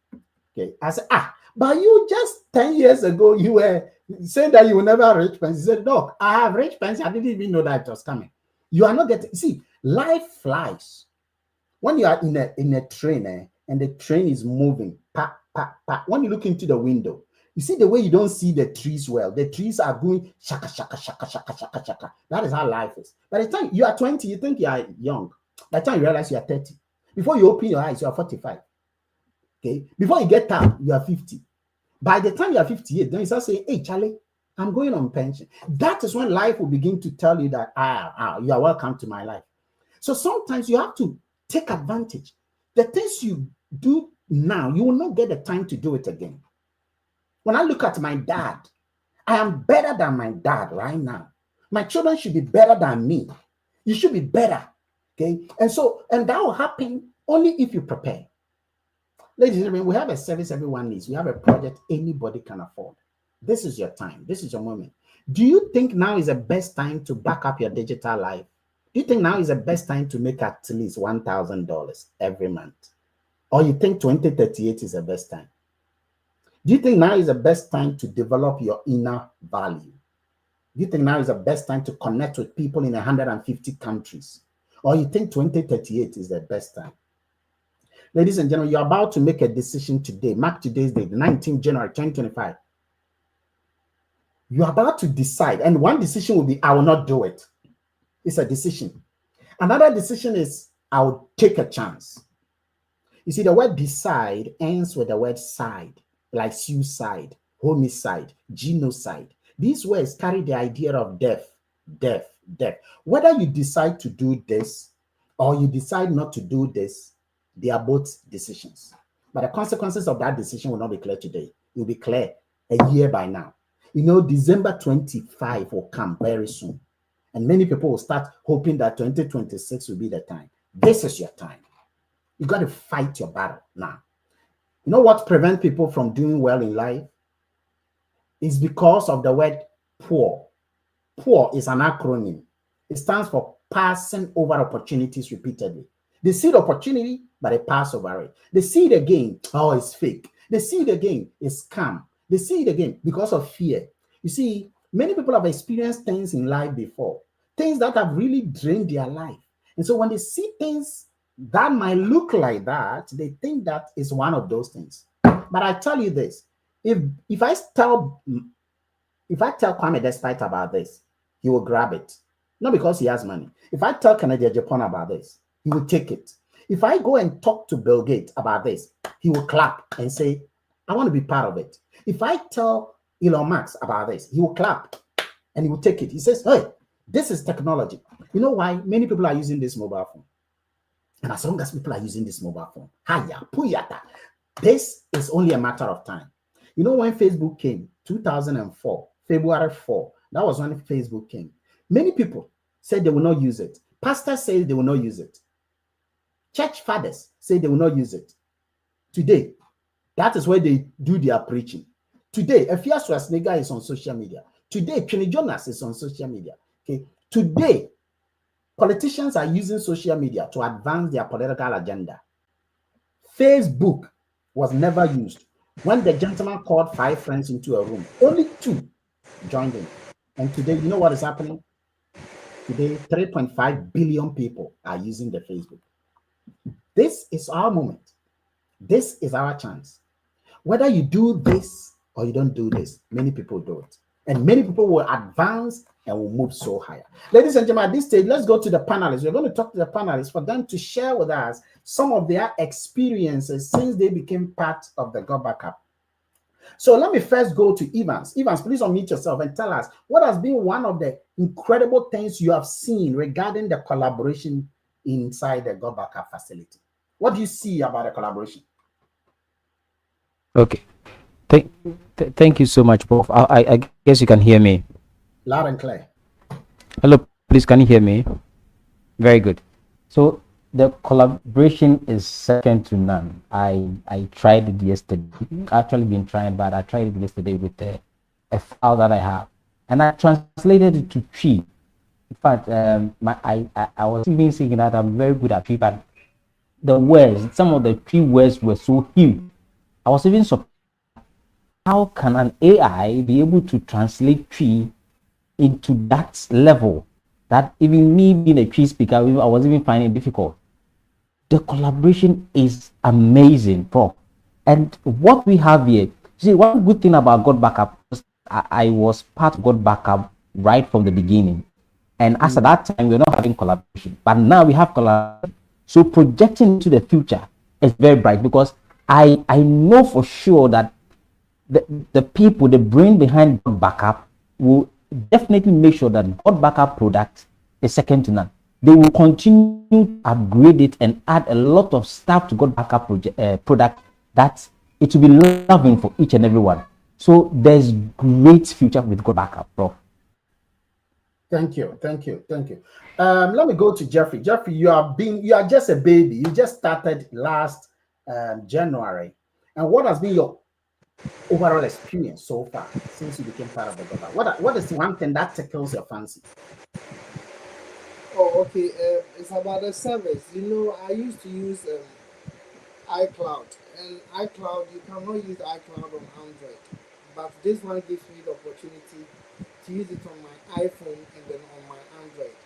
Okay, I said, but you just 10 years ago, you were saying that you will never have rich pension. He said, look, I have rich pension. I didn't even know that it was coming. You are not getting, see, life flies. When you are in a train and the train is moving, when you look into the window, you see the way you don't see the trees well. The trees are going shaka, shaka, shaka, shaka, shaka, shaka. That is how life is. By the time you are 20, you think you are young. By the time you realize you are 30. Before you open your eyes, you are 45. Okay? Before you get out, you are 50. By the time you are 58, then you start saying, hey, Charlie, I'm going on pension. That is when life will begin to tell you that, you are welcome to my life. So sometimes you have to take advantage. The things you do now, you will not get the time to do it again. When I look at my dad, I am better than my dad right now. My children should be better than me. You should be better. Okay. And that will happen only if you prepare. Ladies and gentlemen, we have a service everyone needs. We have a project anybody can afford. This is your time. This is your moment. Do you think now is the best time to back up your digital life? Do you think now is the best time to make at least $1,000 every month? Or you think 2038 is the best time? Do you think now is the best time to develop your inner value? Do you think now is the best time to connect with people in 150 countries? Or you think 2038 is the best time? Ladies and gentlemen, you're about to make a decision today. Mark today's date, 19th January 2025. You're about to decide. And one decision will be, I will not do it. It's a decision. Another decision is, I will take a chance. You see, the word decide ends with the word side. Like suicide, homicide, genocide. These words carry the idea of death. Whether you decide to do this or you decide not to do this, they are both decisions. But the consequences of that decision will not be clear today. It will be clear a year by now. You know, December 25 will come very soon. And many people will start hoping that 2026 will be the time. This is your time. You got to fight your battle now. You know what prevents people from doing well in life? It's because of the word poor. Poor is an acronym. It stands for passing over opportunities repeatedly. They see the opportunity, but they pass over it. They see it again, it's fake. They see it again, it's scam. They see it again because of fear. You see, many people have experienced things in life before, things that have really drained their life. And so when they see things that might look like that, they think that is one of those things. But I tell you this, if I tell Kwame Despite about this, he will grab it. Not because he has money. If I tell Kennedy Japan about this, he will take it. If I go and talk to Bill Gates about this, he will clap and say, I want to be part of it. If I tell Elon Musk about this, he will clap and he will take it. He says, hey, this is technology. You know why? Many people are using this mobile phone. And as long as people are using this mobile phone, this is only a matter of time. You know, when Facebook came, 2004, February 4, that was when Facebook came. Many people, said they will not use it. Pastors say they will not use it. Church fathers say they will not use it. Today, that is where they do their preaching. Today, Effah Swasnega is on social media. Today, Kenny Jonas is on social media. Okay. Today, politicians are using social media to advance their political agenda. Facebook was never used. When the gentleman called 5 friends into a room, only 2 joined in. And today, you know what is happening? Today, 3.5 billion people are using the Facebook. This is our moment. This is our chance. Whether you do this or you don't do this, many people do it. And many people will advance and will move so higher. Ladies and gentlemen, at this stage, let's go to the panelists. We're going to talk to the panelists for them to share with us some of their experiences since they became part of the God Backup. So let me first go to Evans. Evans, please unmute yourself and tell us what has been one of the incredible things you have seen regarding the collaboration inside the God Backup facility. What do you see about the collaboration? Okay. Thank you so much, Prof. I guess you can hear me. Loud and clear. Hello, please, can you hear me? Very good. So the collaboration is second to none. I tried it yesterday. Actually been trying, but I tried it yesterday with a file that I have, and I translated it to tree. In fact, I was even thinking that I'm very good at tree, but the words, some of the tree words were so huge. I was even surprised. How can an AI be able to translate tree into that level that even me being a tree speaker, I was even finding it difficult? The collaboration is amazing, Prof. And what we have here, see, one good thing about God Backup, I was part of God Backup right from the beginning. And as at that time, we were not having collaboration. But now we have collaboration. So projecting into the future is very bright, because I know for sure that the people, the brain behind God Backup, will definitely make sure that God Backup product is second to none. They will continue to upgrade it and add a lot of stuff to God Backup product that it will be loving for each and every one. So there's great future with God Backup, Prof. Thank you. Let me go to Jeffrey. Jeffrey, you are just a baby. You just started last January. And what has been your overall experience so far since you became part of the government? What is one thing that tickles your fancy? Oh, okay. It's about the service. I used to use iCloud, and iCloud, you cannot use iCloud on Android, but this one gives me the opportunity to use it on my iPhone and then on my Android.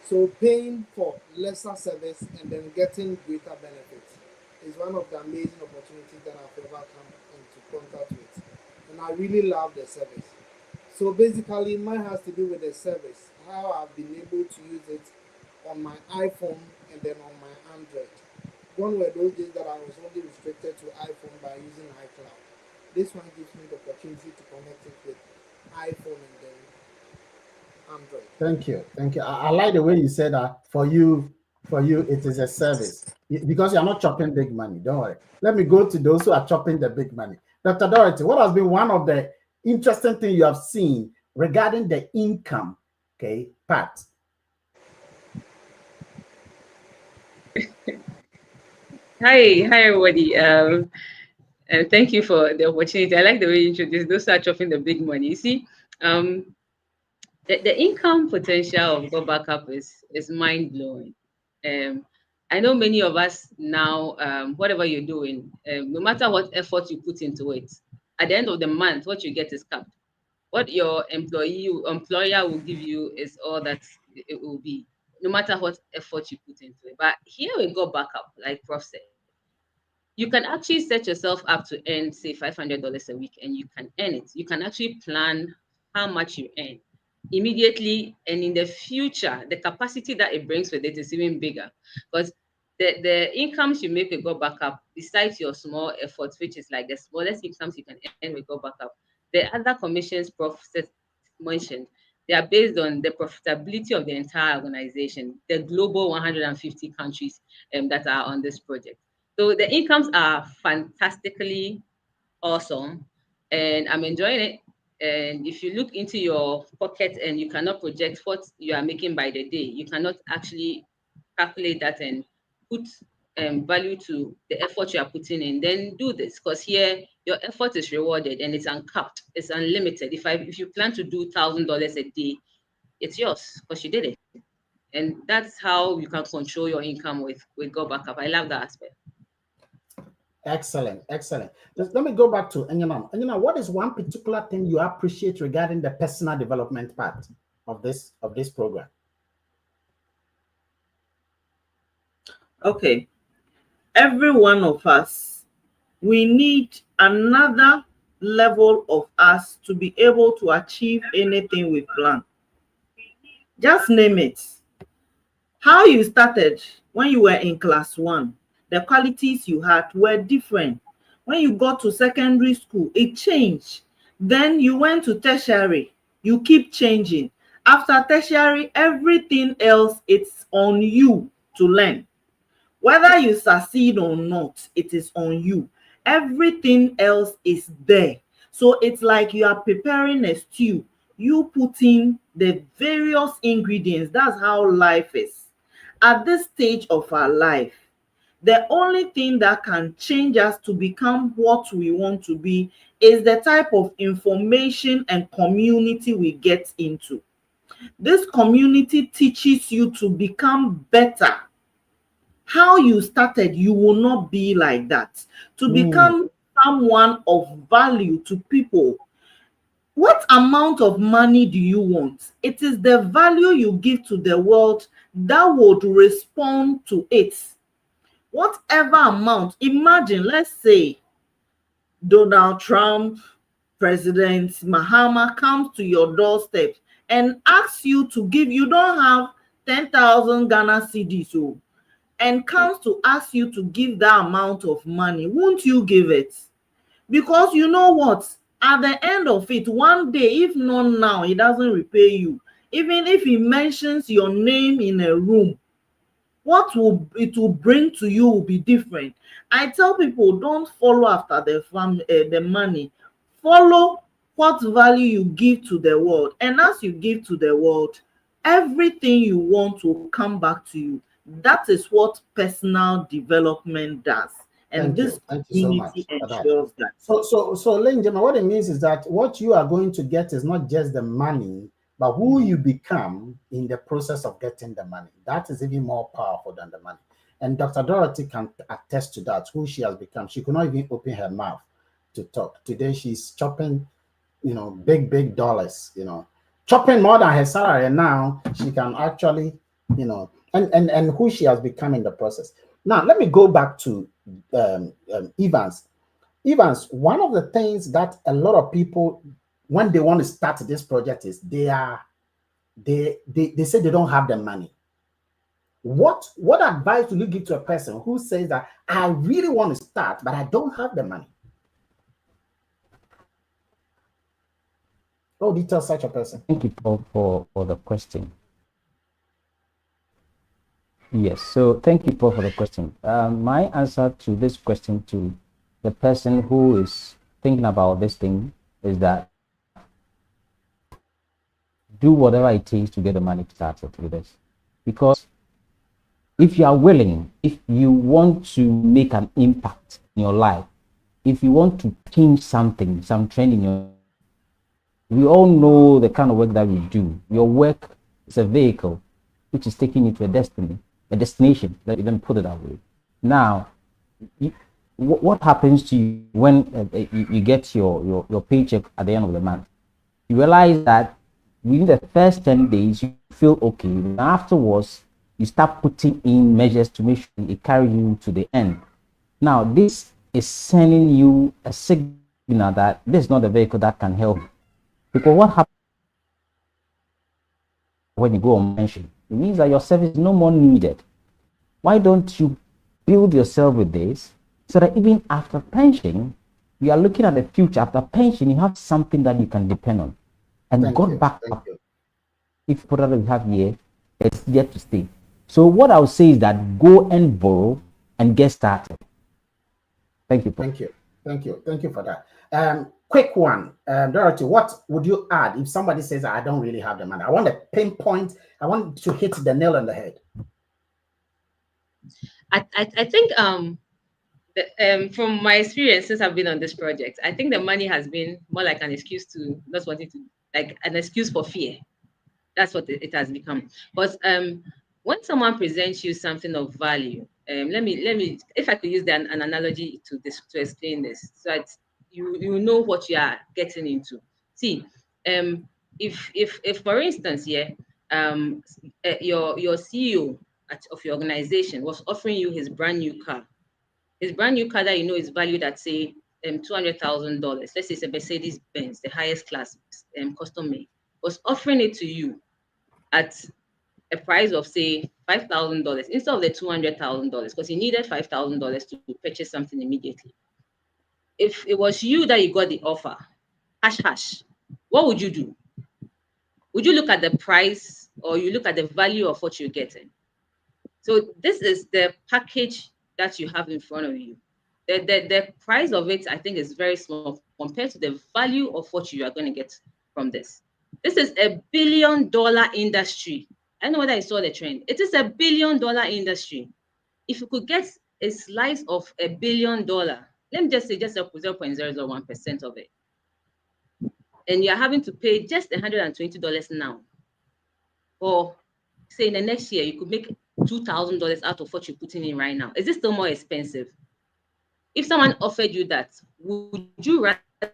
So paying for lesser service and then getting greater benefits is one of the amazing opportunities that I've ever come into contact with. And I really love the service. So basically, mine has to do with the service, how I've been able to use it on my iPhone and then on my Android. One were those days that I was only restricted to iPhone by using iCloud. This one gives me the opportunity to connect it with iPhone and then Android. Thank you. I like the way you said that. For you, it is a service because you are not chopping big money. Don't worry. Let me go to those who are chopping the big money. Dr. Dorothy, what has been one of the interesting things you have seen regarding the income, part? Hi, everybody. Thank you for the opportunity. I like the way you introduced those are chopping the big money. You see, the income potential of Go Backup is mind blowing. I know many of us now, whatever you're doing, no matter what effort you put into it, at the end of the month, what you get is capped. What your employer will give you is all that it will be, no matter what effort you put into it. But here we go back up, like Prof said. You can actually set yourself up to earn, say, $500 a week, and you can earn it. You can actually plan how much you earn immediately, and in the future, the capacity that it brings with it is even bigger, because the incomes you make with Go Backup, besides your small efforts, which is like the smallest incomes you can earn with Go Backup, the other commissions Prof mentioned, they are based on the profitability of the entire organization, the global 150 countries that are on this project. So the incomes are fantastically awesome, and I'm enjoying it. And if you look into your pocket and you cannot project what you are making by the day, you cannot actually calculate that and put value to the effort you are putting in, then do this, because here your effort is rewarded and it's uncapped, it's unlimited. If you plan to do $1,000 a day, it's yours because you did it. And that's how you can control your income with Go Backup. I love that aspect. Excellent, excellent. Let me go back to Enyonam. Enyonam, what is one particular thing you appreciate regarding the personal development part of this program? Okay, every one of us, we need another level of us to be able to achieve anything we plan. Just name it. How you started when you were in class 1, the qualities you had were different. When you got to secondary school, it changed. Then you went to tertiary, you keep changing. After tertiary, everything else, it's on you to learn. Whether you succeed or not, it is on you. Everything else is there. So it's like you are preparing a stew. You put in the various ingredients. That's how life is. At this stage of our life, the only thing that can change us to become what we want to be is the type of information and community we get into. This community teaches you to become better. How you started, you will not be like that. To become someone of value to people. What amount of money do you want? It is the value you give to the world that would respond to it. Whatever amount, imagine, let's say Donald Trump, President Mahama comes to your doorstep and asks you to give, you don't have 10,000 Ghana cedis, and comes to ask you to give that amount of money. Won't you give it? Because you know what? At the end of it, one day, if not now, he doesn't repay you. Even if he mentions your name in a room, what it will bring to you will be different. I tell people, don't follow after the money. Follow what value you give to the world. And as you give to the world, everything you want will come back to you. That is what personal development does. And this community ensures that. So, ladies and gentlemen, what it means is that what you are going to get is not just the money, but who you become in the process of getting the money. That is even more powerful than the money. And Dr. Dorothy can attest to that, who she has become. She could not even open her mouth to talk. Today, she's chopping, big dollars, chopping more than her salary. And now she can actually, and who she has become in the process. Now, let me go back to Evans. Evans, one of the things that a lot of people, when they want to start this project, is they say they don't have the money. What advice do you give to a person who says that I really want to start, but I don't have the money? What would you tell such a person? Thank you, Paul, for the question. Yes, so thank you, Paul, for the question. My answer to this question to the person who is thinking about this thing is that do whatever it takes to get the money started with this. Because if you are willing, if you want to make an impact in your life, if you want to change something, some trend in your, we all know the kind of work that we do. Your work is a vehicle which is taking you to a destination. Let me put it that way. Now, what happens to you when you get your paycheck at the end of the month? You realize that within the first 10 days, you feel okay. And afterwards, you start putting in measures to make sure it carries you to the end. Now, this is sending you a signal that this is not a vehicle that can help you. Because what happens when you go on pension? It means that your service is no more needed. Why don't you build yourself with this so that even after pension, you are looking at the future. After pension, you have something that you can depend on. And God back up. If product we have here, it's yet to stay. So what I would say is that go and borrow and get started. Thank you, Paul. Thank you for that. quick one, Dorothy, what would you add if somebody says, I don't really have the money? I want to pinpoint, I want to hit the nail on the head. I think from my experience since I've been on this project, I think the money has been more like an excuse to not wanting to, like an excuse for fear. That's what it has become. But when someone presents you something of value, let me, if I could use an analogy to explain this, so that you know what you are getting into. See, if for instance, yeah, your CEO of your organization was offering you his brand new car, that you know is valued at say $200,000. Let's say it's a Mercedes Benz, the highest class, custom made, was offering it to you at a price of say $5,000 instead of the $200,000 because he needed $5,000 to purchase something immediately. If it was you that you got the offer, what would you do? Would you look at the price or you look at the value of what you're getting? So this is the package that you have in front of you. The price of it, I think, is very small compared to the value of what you are going to get from this. This is $1 billion industry. I don't know whether I saw the trend. It is $1 billion industry. If you could get a slice of $1 billion, let me just say just 0.001% of it, and you're having to pay just $120 now, or say in the next year you could make $2,000 out of what you're putting in right now. Is this still more expensive? If someone offered you that, would you rather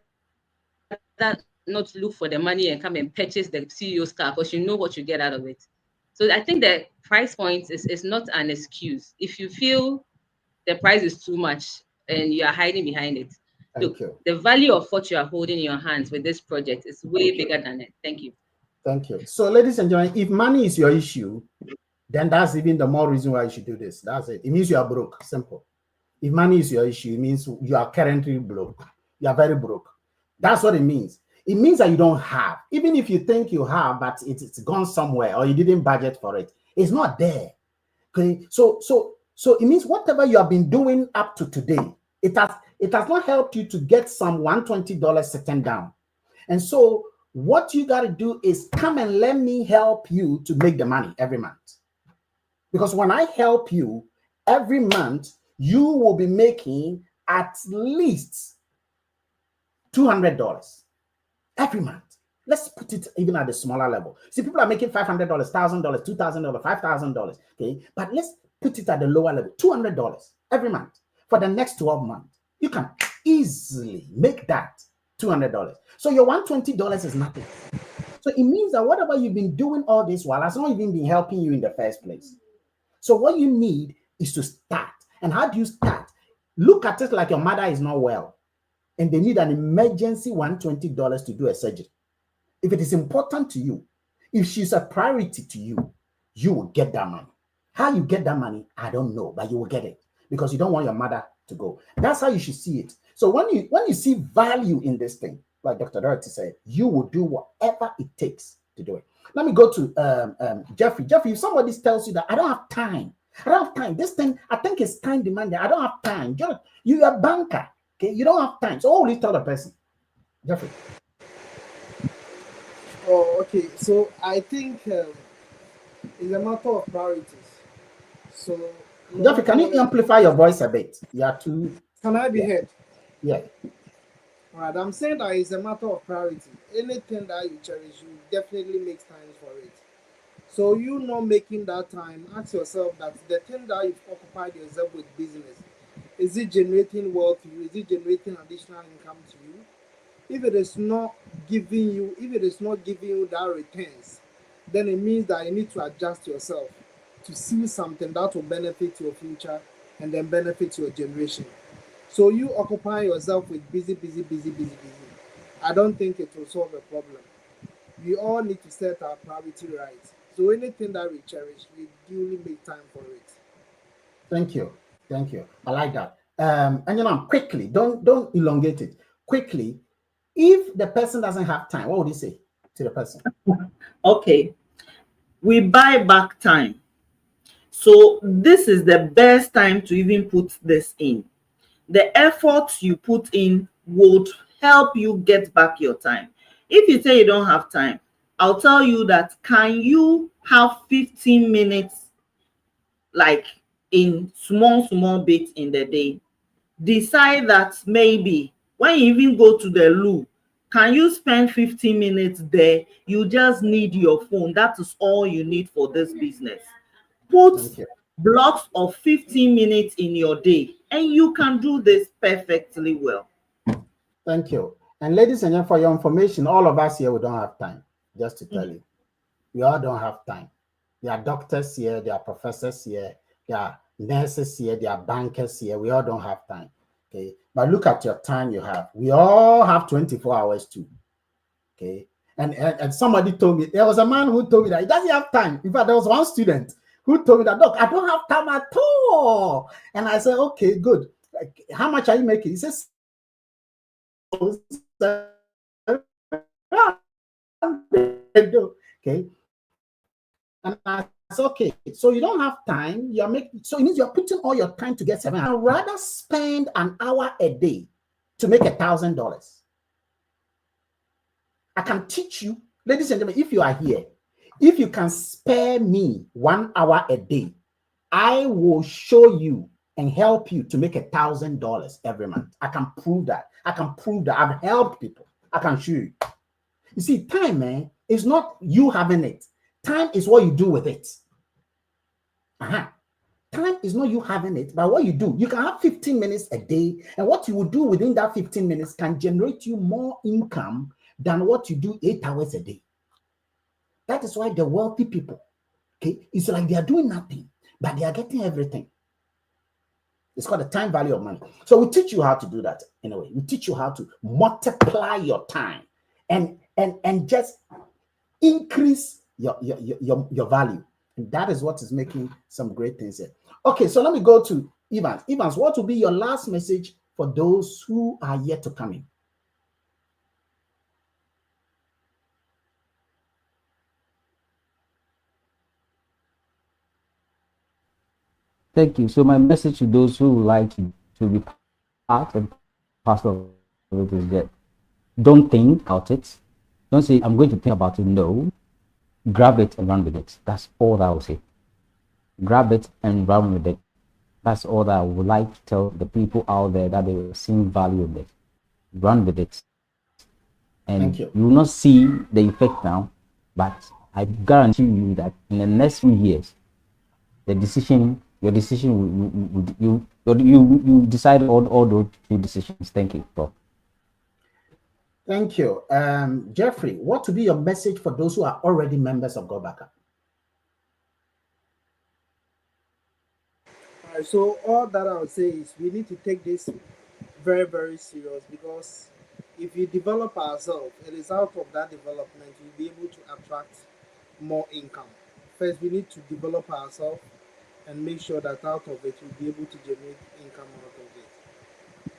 not look for the money and come and purchase the CEO's car because you know what you get out of it? So I think the price point is not an excuse. If you feel the price is too much and you are hiding behind it, look, the value of what you are holding in your hands with this project is way bigger than it. Thank you. Thank you. So, ladies and gentlemen, if money is your issue, then that's even the more reason why you should do this. That's it. It means you are broke. Simple. If money is your issue, it means you are currently broke. You are very broke. That's what it means. It means that you don't have. Even if you think you have, but it's gone somewhere or you didn't budget for it, it's not there. Okay. So it means whatever you have been doing up to today, it has not helped you to get some $120 sitting down. And so what you got to do is come and let me help you to make the money every month. Because when I help you every month, you will be making at least $200 every month. Let's put it even at the smaller level. See, people are making $500, $1,000, $2,000, $5,000. Okay, but let's put it at the lower level, $200 every month for the next 12 months. You can easily make that $200. So your $120 is nothing. So it means that whatever you've been doing all this while has not even been helping you in the first place. So what you need is to start. And how do you start? Look at it like your mother is not well and they need an emergency $120 to do a surgery. If it is important to you, if she's a priority to you, you will get that money. How you get that money, I don't know, but you will get it because you don't want your mother to go. That's how you should see it. So when you see value in this thing, like Dr. Dorothy said, you will do whatever it takes to do it. Let me go to Jeffrey. Jeffrey, if somebody tells you that I don't have time, this thing, I think it's time demanding. I don't have time. You're a banker. Okay, you don't have time. So what will you tell the person? Jeffrey. Oh, okay. So I think it's a matter of priorities. So Jeffrey, can you amplify your voice a bit? You are too. Can I be heard? Yeah. All right. I'm saying that it's a matter of priority. Anything that you cherish, you definitely make time for it. So you not making that time, ask yourself that the thing that you've occupied yourself with business, is it generating wealth to you? Is it generating additional income to you? If it is not giving you that returns, then it means that you need to adjust yourself to see something that will benefit your future and then benefit your generation. So you occupy yourself with busy. I don't think it will solve a problem. We all need to set our priority right. So anything that we cherish, we duly make time for it. Thank you. I like that. And quickly, don't elongate it. Quickly, if the person doesn't have time, what would you say to the person? Okay, we buy back time. So this is the best time to even put this in. The effort you put in would help you get back your time. If you say you don't have time, I'll tell you that, can you have 15 minutes, like in small bits in the day? Decide that maybe when you even go to the loo, can you spend 15 minutes there? You just need your phone. That is all you need for this business. Put blocks of 15 minutes in your day, and you can do this perfectly well. Thank you. And ladies and gentlemen, for your information, all of us here, we don't have time, just to tell you. We all don't have time. There are doctors here, there are professors here, there are nurses here, there are bankers here. We all don't have time. Okay. But look at your time you have. We all have 24 hours too. Okay. And somebody told me, there was a man who told me that he doesn't have time. In fact, there was one student who told me that, look, I don't have time at all. And I said, okay, good. Like, how much are you making? He says, okay. And I said, okay, so you don't have time. You're making, so it means you're putting all your time to get 7. I'd rather spend an hour a day to make $1,000. I can teach you, ladies and gentlemen, if you are here, if you can spare me 1 hour a day, I will show you and help you to make $1,000 every month. I can prove that. I can prove that I've helped people. I can show you. You see, time, man, is not you having it. Time is what you do with it. Time is not you having it, but what you do. You can have 15 minutes a day, and what you will do within that 15 minutes can generate you more income than what you do 8 hours a day. That is why the wealthy people, okay, it's like they are doing nothing, but they are getting everything. It's called the time value of money. So we teach you how to do that in a way. We teach you how to multiply your time and just increase your value. And that is what is making some great things here. Okay, so let me go to Evans. Evans, what will be your last message for those who are yet to come in? Thank you. So my message to those who would like to be part and parcel of it is that don't think about it. Don't say, I'm going to think about it. No. Grab it and run with it. That's all that I will say. Grab it and run with it. That's all that I would like to tell the people out there, that they will see value in it. Run with it. And you will not see the effect now, but I guarantee you that in the next few years, your decision you decide all those 2 decisions. Thank you, Paul. Thank you. Jeffrey, what will be your message for those who are already members of Go Backup? All right, so all that I would say is we need to take this very, very serious, because if you develop ourselves, it is out of that development we'll be able to attract more income. First, we need to develop ourselves and make sure that out of it we'll be able to generate income out of it.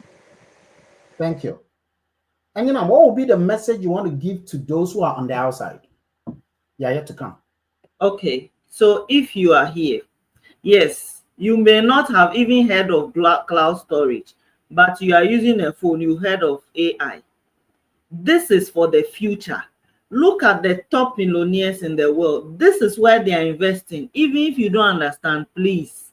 Thank you. And what will be the message you want to give to those who are on the outside? Yeah, yet to come. Okay, so if you are here, yes, you may not have even heard of cloud storage, but you are using a phone, you heard of AI. This is for the future. Look at the top millionaires in the world. This is where they are investing. Even if you don't understand, please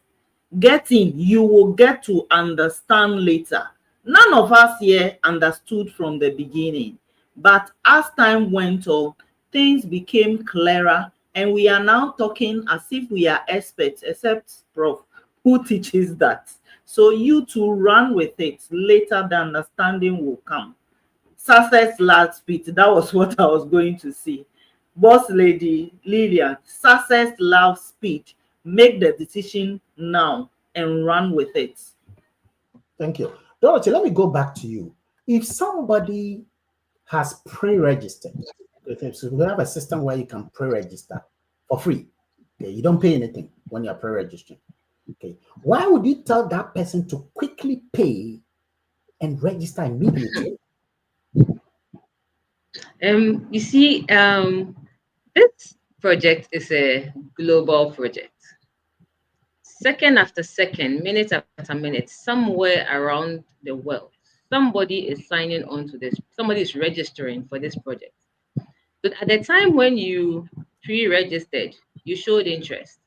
get in. You will get to understand later. None of us here understood from the beginning, but as time went on, things became clearer, and we are now talking as if we are experts, except Prof, who teaches that. So you to run with it. Later, the understanding will come. Success loves speed. That was what I was going to say. Boss lady Lillian, success loves speed. Make the decision now and run with it. Thank you. Dorothy, let me go back to you. If somebody has pre-registered, so we have a system where you can pre-register for free. Okay, you don't pay anything when you're pre-registering. Okay, why would you tell that person to quickly pay and register immediately? You see, this project is a global project. Second after second, minute after minute, somewhere around the world, somebody is signing on to this, somebody is registering for this project. But at the time when you pre-registered, you showed interest.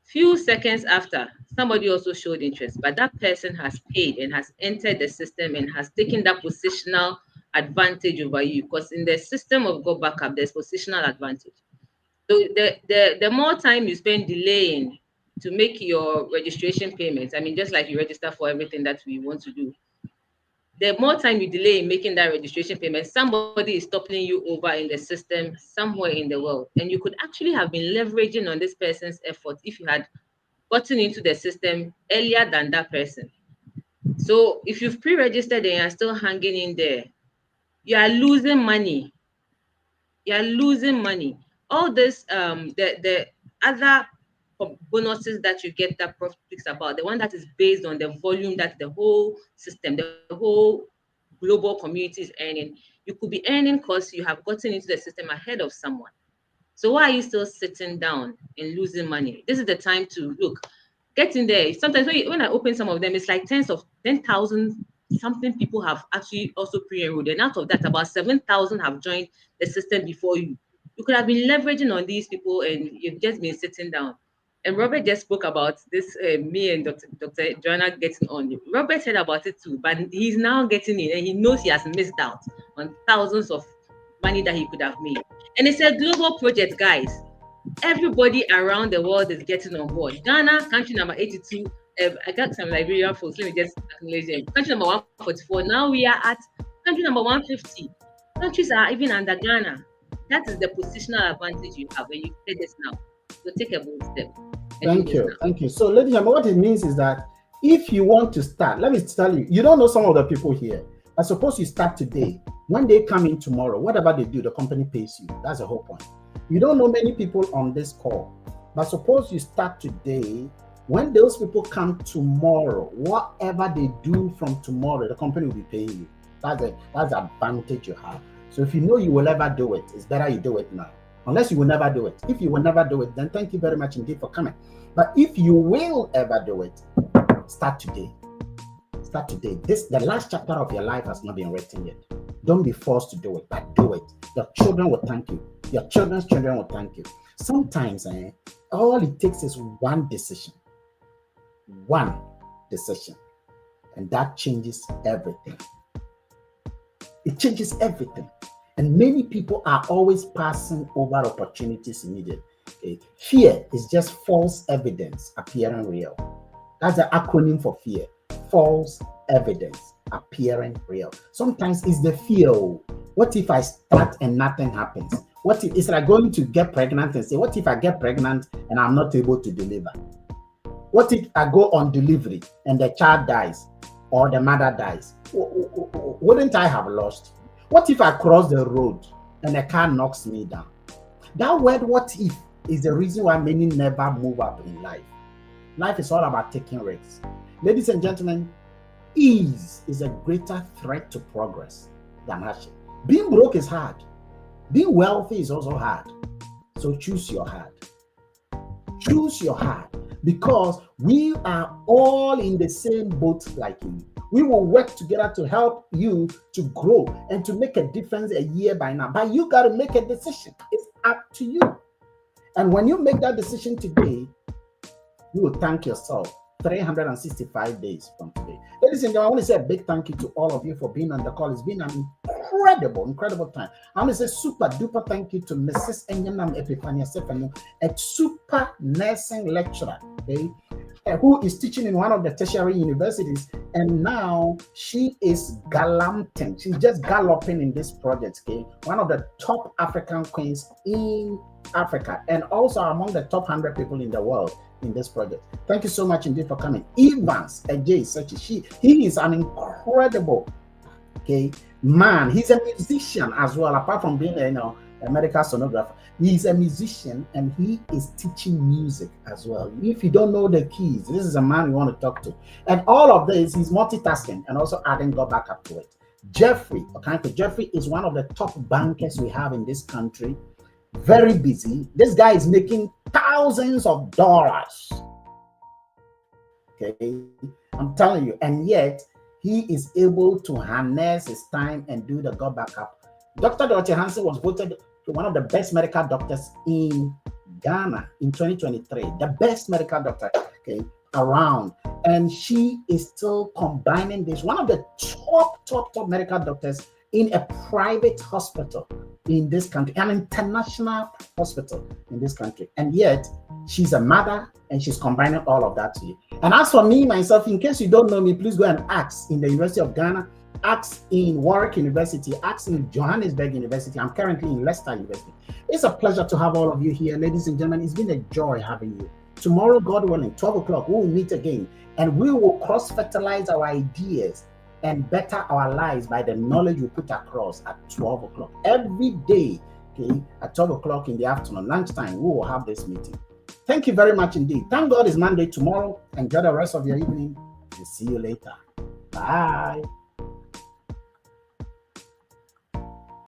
Few seconds after, somebody also showed interest, but that person has paid and has entered the system and has taken that positional advantage over you, because in the system of Go Backup, there's positional advantage. So the more time you spend delaying to make your registration payments, I mean, just like you register for everything that we want to do, the more time you delay in making that registration payment, somebody is toppling you over in the system somewhere in the world. And you could actually have been leveraging on this person's effort if you had gotten into the system earlier than that person. So if you've pre-registered and you're still hanging in there, you are losing money. You're losing money. All this, the other bonuses that you get that Prof speaks about, the one that is based on the volume that the whole system, the whole global community is earning, you could be earning because you have gotten into the system ahead of someone. So why are you still sitting down and losing money? This is the time to look, get in there. Sometimes when I open some of them, it's like 10,000 something people have actually also pre-enrolled. And out of that, about 7,000 have joined the system before you. You could have been leveraging on these people and you've just been sitting down. And Robert just spoke about this, me and Dr. Joana getting on. Robert said about it too, but he's now getting in and he knows he has missed out on thousands of money that he could have made. And it's a global project, guys. Everybody around the world is getting on board. Ghana, country number 82. I got some Liberian folks. Let me just acknowledge them. Country number 144. Now we are at country number 150. Countries are even under Ghana. That is the positional advantage you have when you say this now. So take a bold step. Thank you. So, ladies and gentlemen, what it means is that if you want to start, let me tell you, you don't know some of the people here. I suppose you start today. When they come in tomorrow, whatever they do, the company pays you. That's the whole point. You don't know many people on this call, but suppose you start today. When those people come tomorrow, whatever they do from tomorrow, the company will be paying you. That's the advantage you have. So if you know you will never do it, it's better you do it now. Unless you will never do it. If you will never do it, then thank you very much indeed for coming. But if you will ever do it, start today. Start today. The last chapter of your life has not been written yet. Don't be forced to do it, but do it. Your children will thank you. Your children's children will thank you. Sometimes all it takes is one decision. One decision. And that changes everything. It changes everything. And many people are always passing over opportunities immediately. Okay? Fear is just false evidence appearing real. That's the acronym for fear. False evidence appearing real. Sometimes it's the fear. What if I start and nothing happens? What if it's like going to get pregnant and say, what if I get pregnant and I'm not able to deliver? What if I go on delivery and the child dies or the mother dies? Wouldn't I have lost? What if I cross the road and a car knocks me down? That word, what if, is the reason why many never move up in life. Life is all about taking risks. Ladies and gentlemen, ease is a greater threat to progress than hardship. Being broke is hard. Being wealthy is also hard. So choose your hard. Choose your hard, because we are all in the same boat like you. We will work together to help you to grow and to make a difference a year by now. But you got to make a decision. It's up to you. And when you make that decision today, you will thank yourself 365 days from today. Ladies and gentlemen, I want to say a big thank you to all of you for being on the call. It's been an incredible time. I want to say super duper thank you to Mrs. Enyonam Sefenu, a super nursing lecturer, okay, who is teaching in one of the tertiary universities, and now she is gallanting. She's just galloping in this project, okay? One of the top African queens in Africa, and also among the top 100 people in the world in this project. Thank you so much indeed for coming. Evans Agyei, he is an incredible, okay, man. He's a musician as well, apart from being a medical sonographer. He's a musician and he is teaching music as well. If you don't know the keys, this is a man you want to talk to. And all of this, he's multitasking and also adding God back up to it. Jeffery, okay, Jeffery is one of the top bankers we have in this country. Very busy. This guy is making thousands of dollars. Okay, I'm telling you, and yet he is able to harness his time and do the God backup. Dr. Dorothy Hanson was voted to one of the best medical doctors in Ghana in 2023, the best medical doctor, okay, around. And she is still combining this, one of the top medical doctors in a private hospital in this country, an international hospital in this country. And yet she's a mother and she's combining all of that to you. And as for me, myself, in case you don't know me, please go and ask in the University of Ghana, ask in Warwick University, ask in Johannesburg University. I'm currently in Leicester University. It's a pleasure to have all of you here, ladies and gentlemen. It's been a joy having you. Tomorrow, God willing, 12 o'clock, we will meet again and we will cross-fertilize our ideas and better our lives by the knowledge we put across at 12 o'clock. Every day, okay, at 12 o'clock in the afternoon, lunchtime, we will have this meeting. Thank you very much indeed. Thank God it's Monday tomorrow. Enjoy the rest of your evening and see you later. Bye.